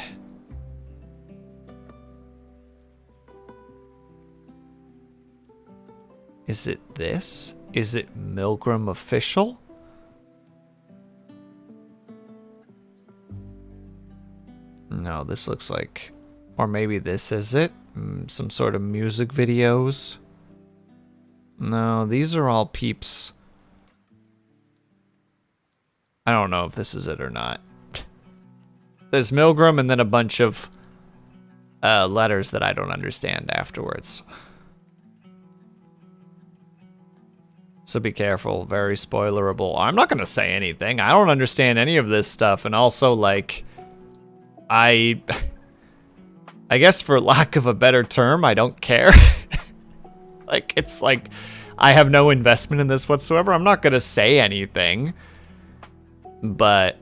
Is it this? Is it Milgram Official? No, this looks like... Or maybe this is it? Some sort of music videos. No, these are all peeps. I don't know if this is it or not. There's Milgram and then a bunch of letters that I don't understand afterwards. So be careful, very spoilerable. I'm not gonna say anything. I don't understand any of this stuff, and also, like, I guess for lack of a better term, I don't care. Like, it's like, I have no investment in this whatsoever. I'm not gonna say anything. But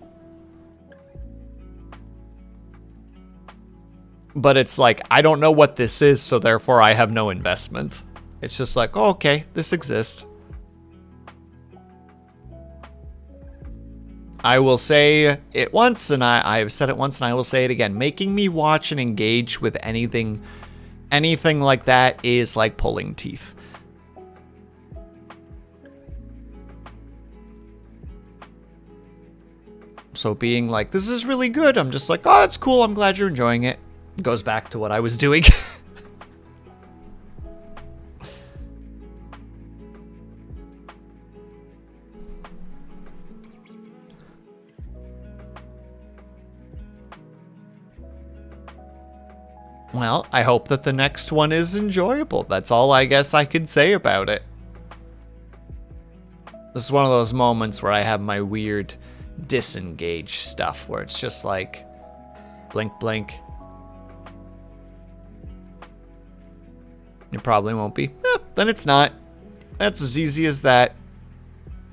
it's like, I don't know what this is, so therefore I have no investment. It's just like, oh, okay, this exists. I will say it once, and I've said it once, and I will say it again. Making me watch and engage with anything like that is like pulling teeth. So being like, this is really good, I'm just like, oh, it's cool, I'm glad you're enjoying it. Goes back to what I was doing. Well, I hope that the next one is enjoyable. That's all I guess I could say about it. This is one of those moments where I have my weird disengage stuff where it's just like blink, blink. It probably won't be. Then it's not. That's as easy as that.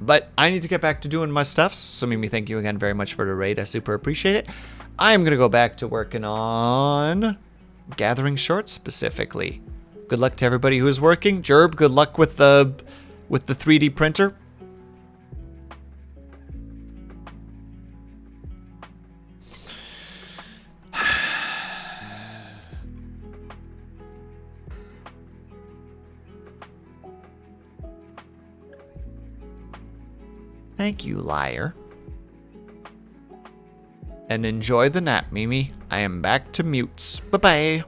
But I need to get back to doing my stuffs. So Mimi, thank you again very much for the raid. I super appreciate it. I am going to go back to working on gathering shorts specifically. Good luck to everybody who is working. Jerb, good luck with the 3D printer. Thank you, liar. And enjoy the nap, Mimi. I am back to mutes. Bye-bye.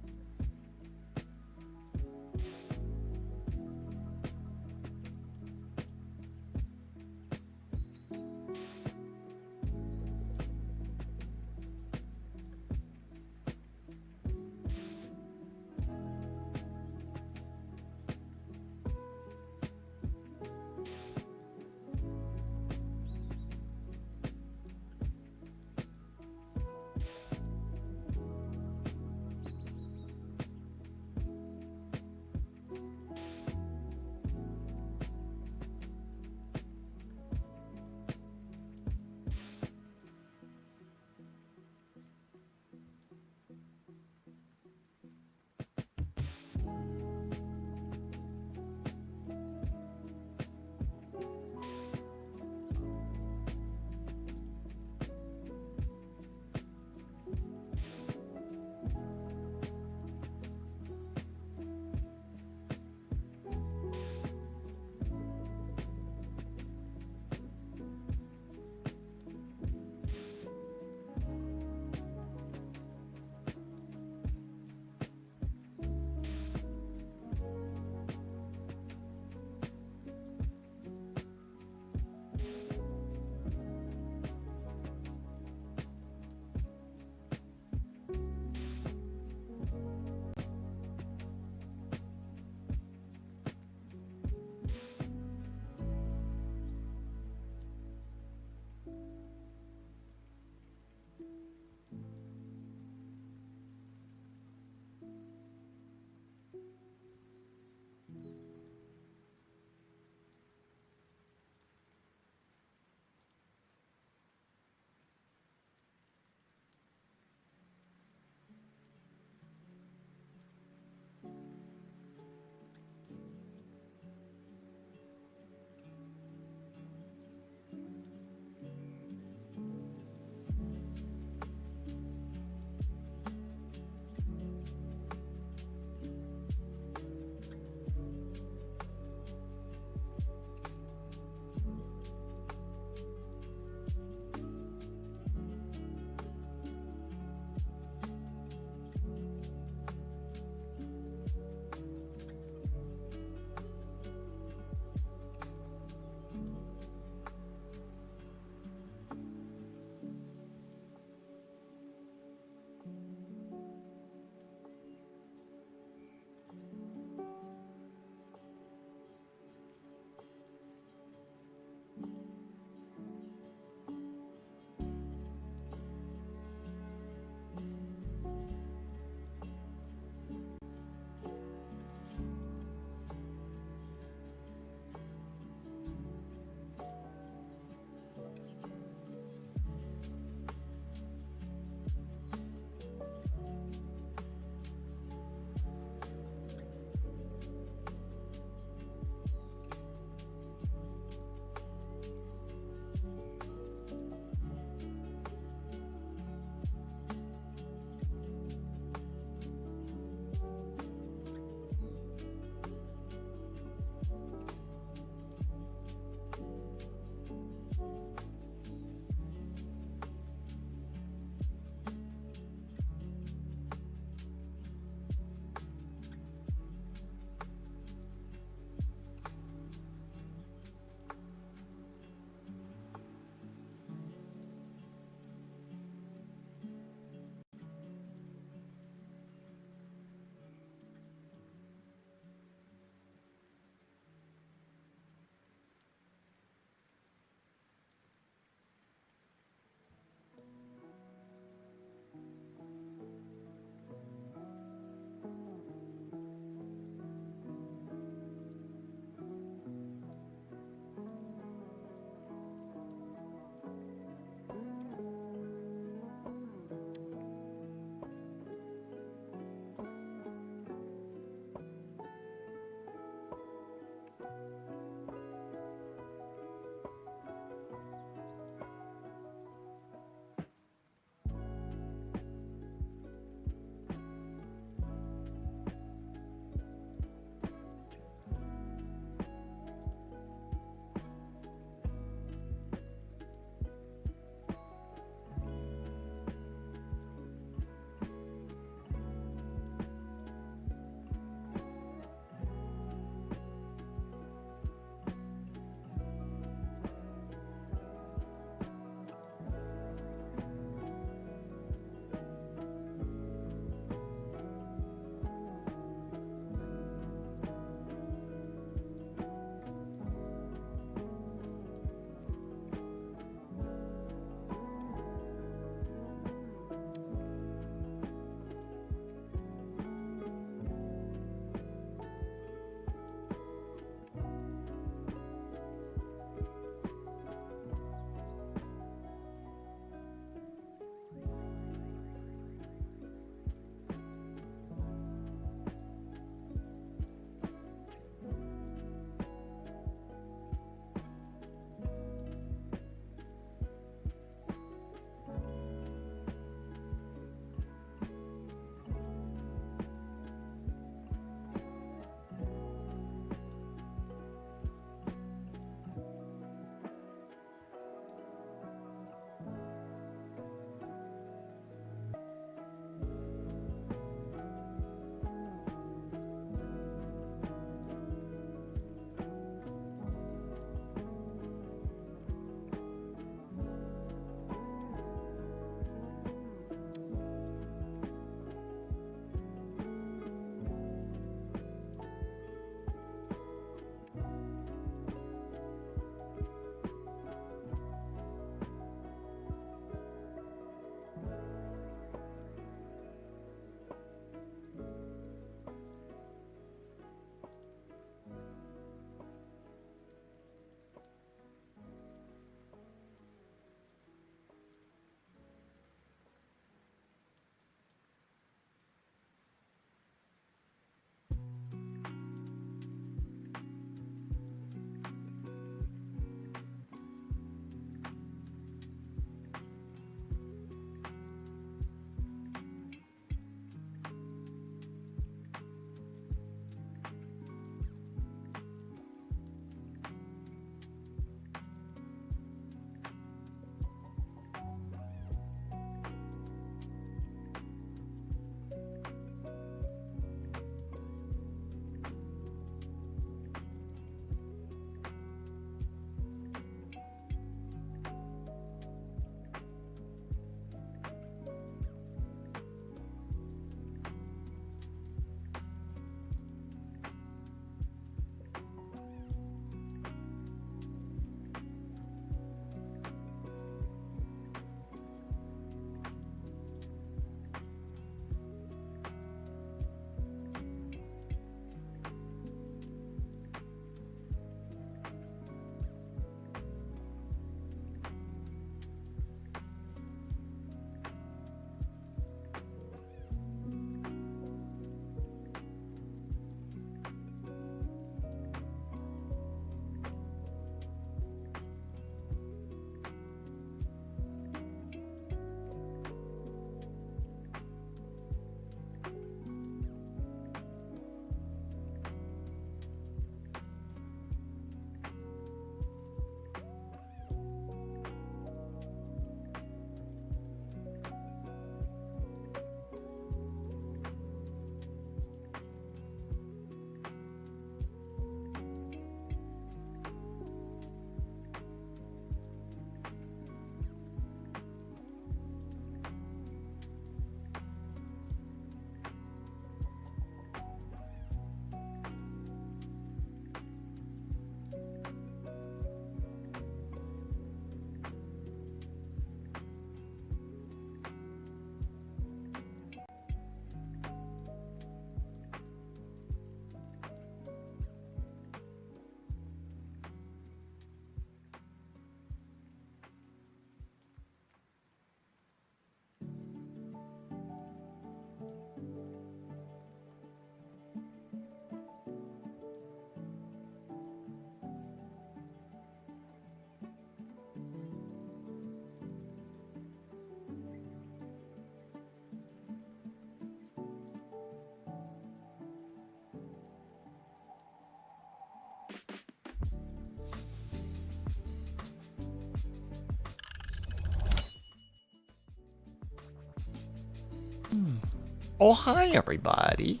Oh, hi, everybody.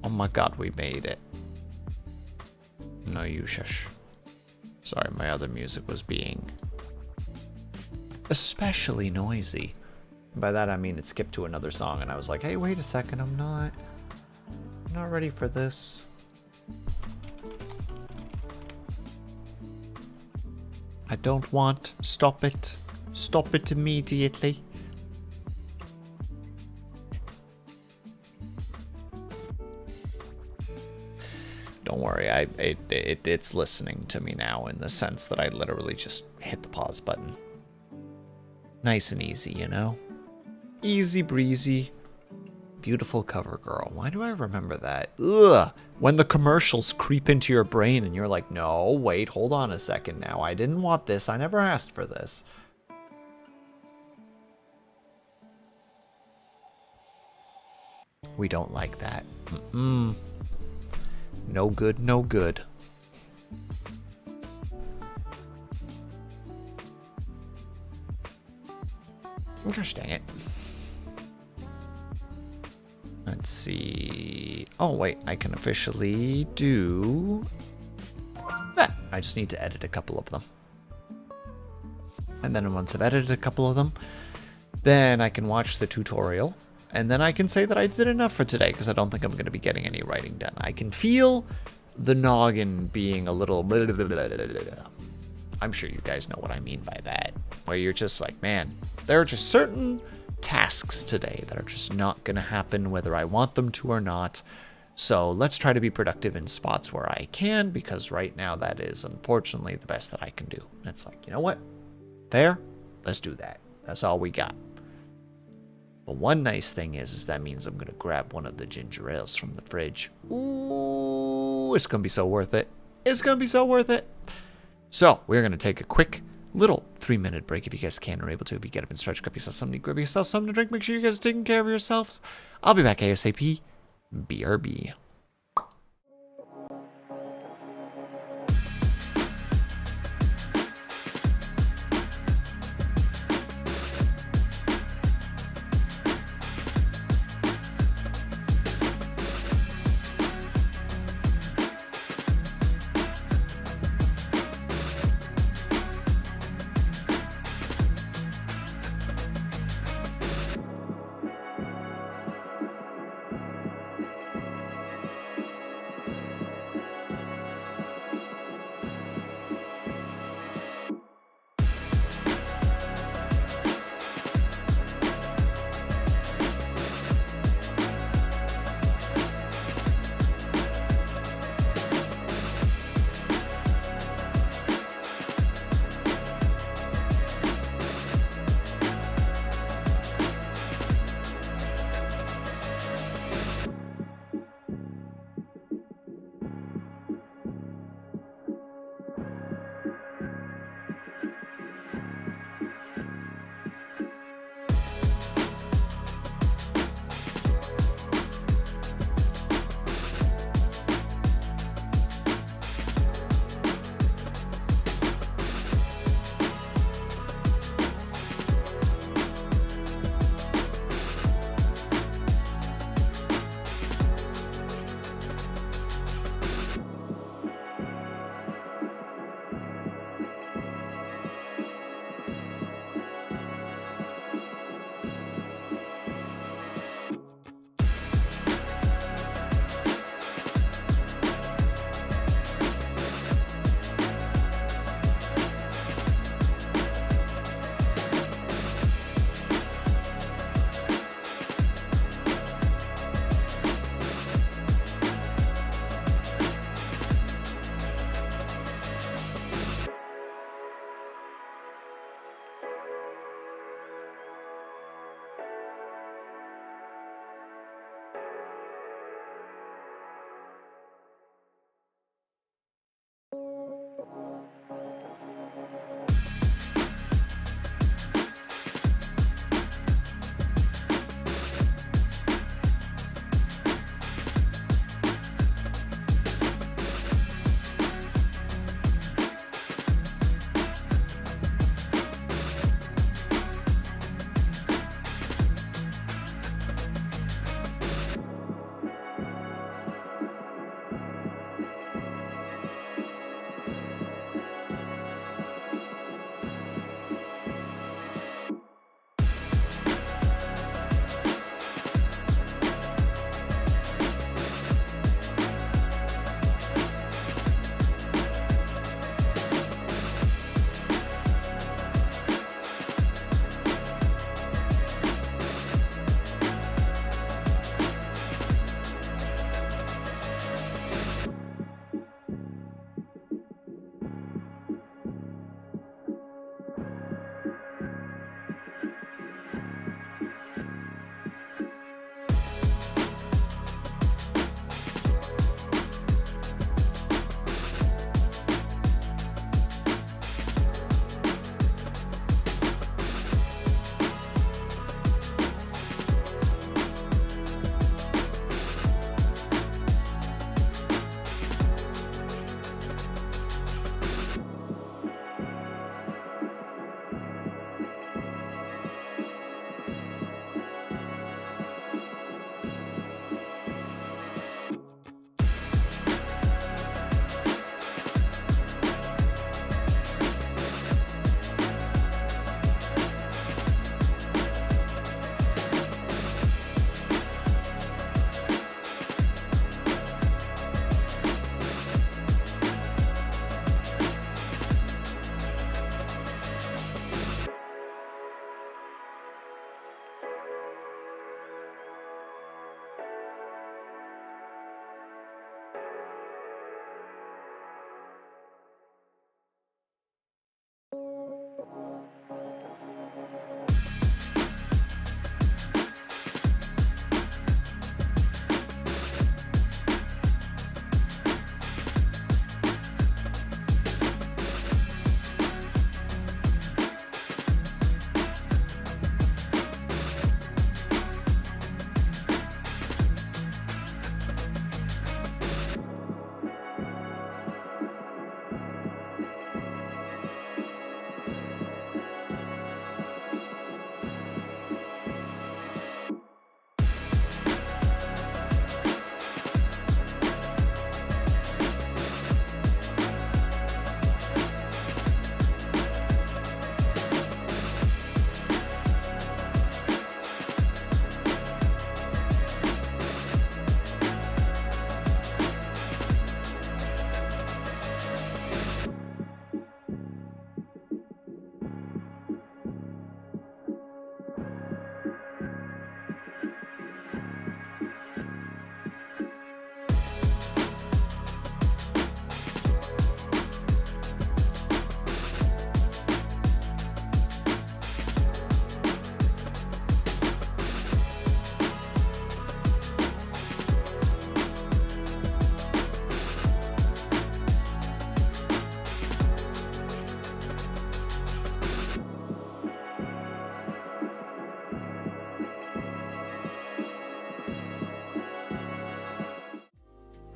Oh my god, we made it. No, you shush. Sorry, my other music was being especially noisy. By that I mean it skipped to another song and I was like, hey, wait a second, I'm not ready for this. I don't want. Stop it. Stop it immediately. Don't worry, it's listening to me now in the sense that I literally just hit the pause button. Nice and easy, you know? Easy breezy. Beautiful cover girl. Why do I remember that? Ugh! When the commercials creep into your brain and you're like, no, wait, hold on a second now. I didn't want this. I never asked for this. We don't like that. Mm-mm. No good, no good. Gosh dang it. Let's see. Oh, wait, I can officially do that. I just need to edit a couple of them. And then once I've edited a couple of them, then I can watch the tutorial. And then I can say that I did enough for today because I don't think I'm going to be getting any writing done. I can feel the noggin being a little blah, blah, blah, blah, blah, blah. I'm sure you guys know what I mean by that. Where you're just like, man, there are just certain tasks today that are just not going to happen whether I want them to or not. So let's try to be productive in spots where I can, because right now that is unfortunately the best that I can do. And it's like, you know what? There, let's do that. That's all we got. But one nice thing is that means I'm going to grab one of the ginger ales from the fridge. Ooh, it's going to be so worth it. It's going to be so worth it. So we're going to take a quick little 3-minute break if you guys can or able to. If you get up and stretch, grab yourself something to grab yourself something to drink. Make sure you guys are taking care of yourselves. I'll be back ASAP. BRB.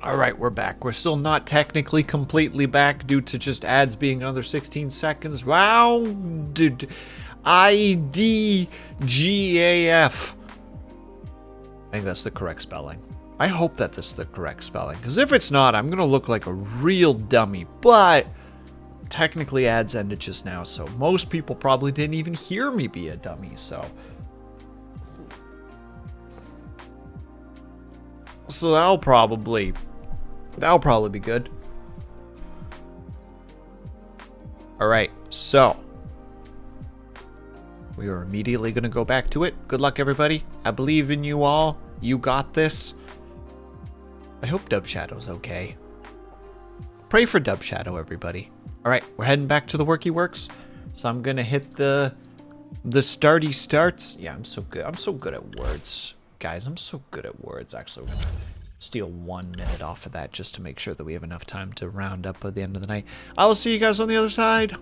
All right, we're back. We're still not technically completely back due to just ads being another 16 seconds. Wow. IDGAF. I think that's the correct spelling. I hope that this is the correct spelling, because if it's not, I'm going to look like a real dummy. But technically ads ended just now, so most people probably didn't even hear me be a dummy, so that'll probably be good. All right, so we are immediately going to go back to it. Good luck, everybody. I believe in you all. You got this. I hope Dub Shadow's okay. Pray for Dub Shadow, everybody. All right, we're heading back to the Worky Works. So I'm going to hit the starty starts. Yeah, I'm so good. I'm so good at words. Guys, I'm so good at words. Actually, we're going to steal 1 minute off of that just to make sure that we have enough time to round up at the end of the night. I will see you guys on the other side.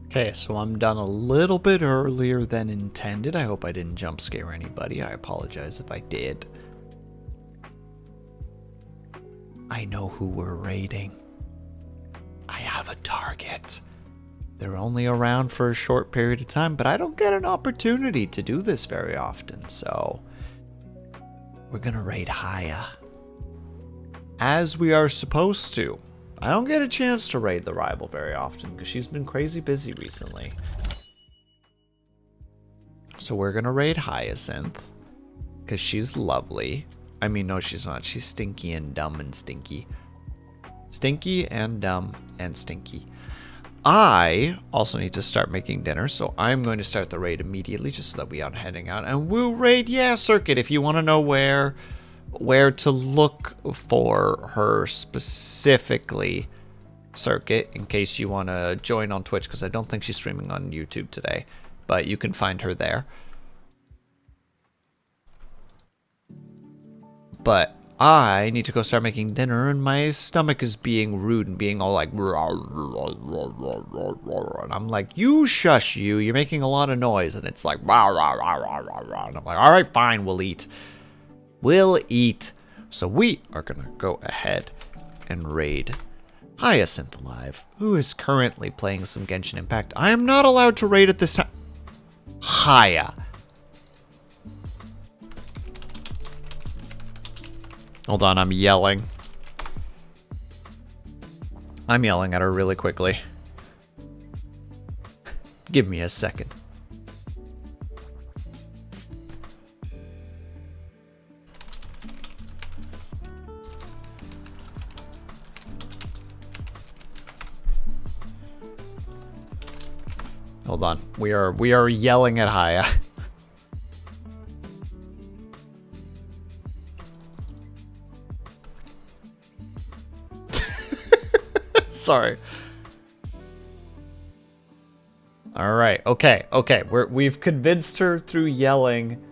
Okay, so I'm done a little bit earlier than intended. I hope I didn't jump scare anybody. I apologize if I did. I know who we're raiding. I have a target. They're only around for a short period of time, but I don't get an opportunity to do this very often, so we're gonna raid Haya. As we are supposed to. I don't get a chance to raid the rival very often because she's been crazy busy recently. So we're gonna raid Hyacinth because she's lovely. I mean, no, she's not. She's stinky and dumb and stinky. Stinky and dumb and stinky. I also need to start making dinner, so I'm going to start the raid immediately just so that we aren't heading out. And we'll raid, yeah, Circuit, if you want to know where to look for her specifically, Circuit, in case you want to join on Twitch, because I don't think she's streaming on YouTube today, but you can find her there. But I need to go start making dinner, and my stomach is being rude and being all like, and I'm like, you shush you, you're making a lot of noise, and it's like, and I'm like, all right, fine, we'll eat. We'll eat. So we are gonna go ahead and raid Hyacinth Live, who is currently playing some Genshin Impact. I am not allowed to raid at this time. Haya. Hold on, I'm yelling. I'm yelling at her really quickly. Give me a second. Hold on. We are yelling at Haya. Sorry. All right. Okay. We've convinced her through yelling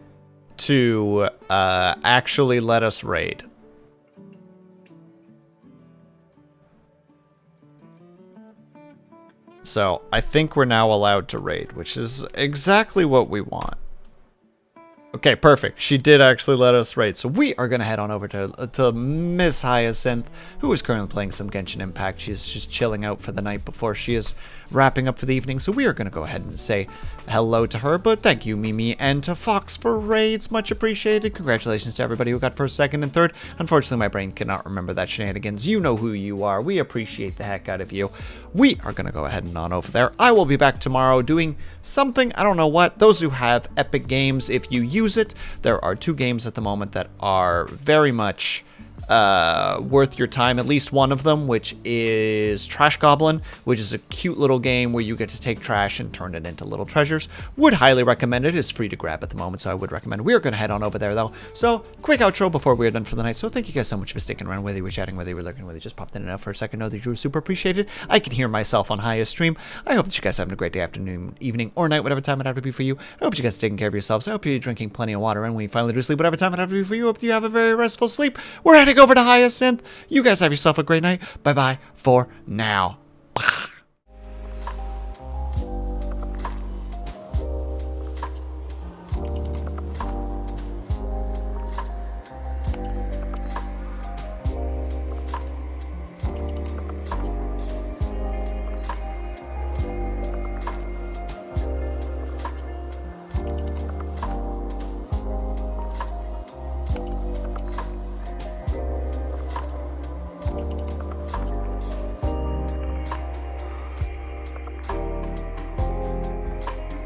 to actually let us raid. So I think we're now allowed to raid, which is exactly what we want. Okay, perfect. She did actually let us raid. So we are going to head on over to Miss Hyacinth, who is currently playing some Genshin Impact. She's just chilling out for the night before she is wrapping up for the evening. So we are going to go ahead and say hello to her. But thank you, Mimi, and to Fox for raids. Much appreciated. Congratulations to everybody who got first, second, and third. Unfortunately, my brain cannot remember that shenanigans. You know who you are. We appreciate the heck out of you. We are going to go ahead and on over there. I will be back tomorrow doing something. I don't know what. Those who have Epic Games, if you use it, there are 2 games at the moment that are very much worth your time, at least one of them, which is Trash Goblin, which is a cute little game where you get to take trash and turn it into little treasures. Would highly recommend it. It's free to grab at the moment, so I would recommend it. We are going to head on over there, though. So, quick outro before we are done for the night. So, thank you guys so much for sticking around, whether you were chatting, whether you were lurking, whether you just popped in and out for a second. Know that you were super appreciated. I can hear myself on Haya's stream. I hope that you guys are having a great day, afternoon, evening, or night, whatever time it have to be for you. I hope you guys are taking care of yourselves. I hope you're drinking plenty of water, and when you finally do sleep, whatever time it have to be for you, I hope you have a very restful sleep. We're heading over to Hyacinth. You guys have yourself a great night. Bye-bye for now.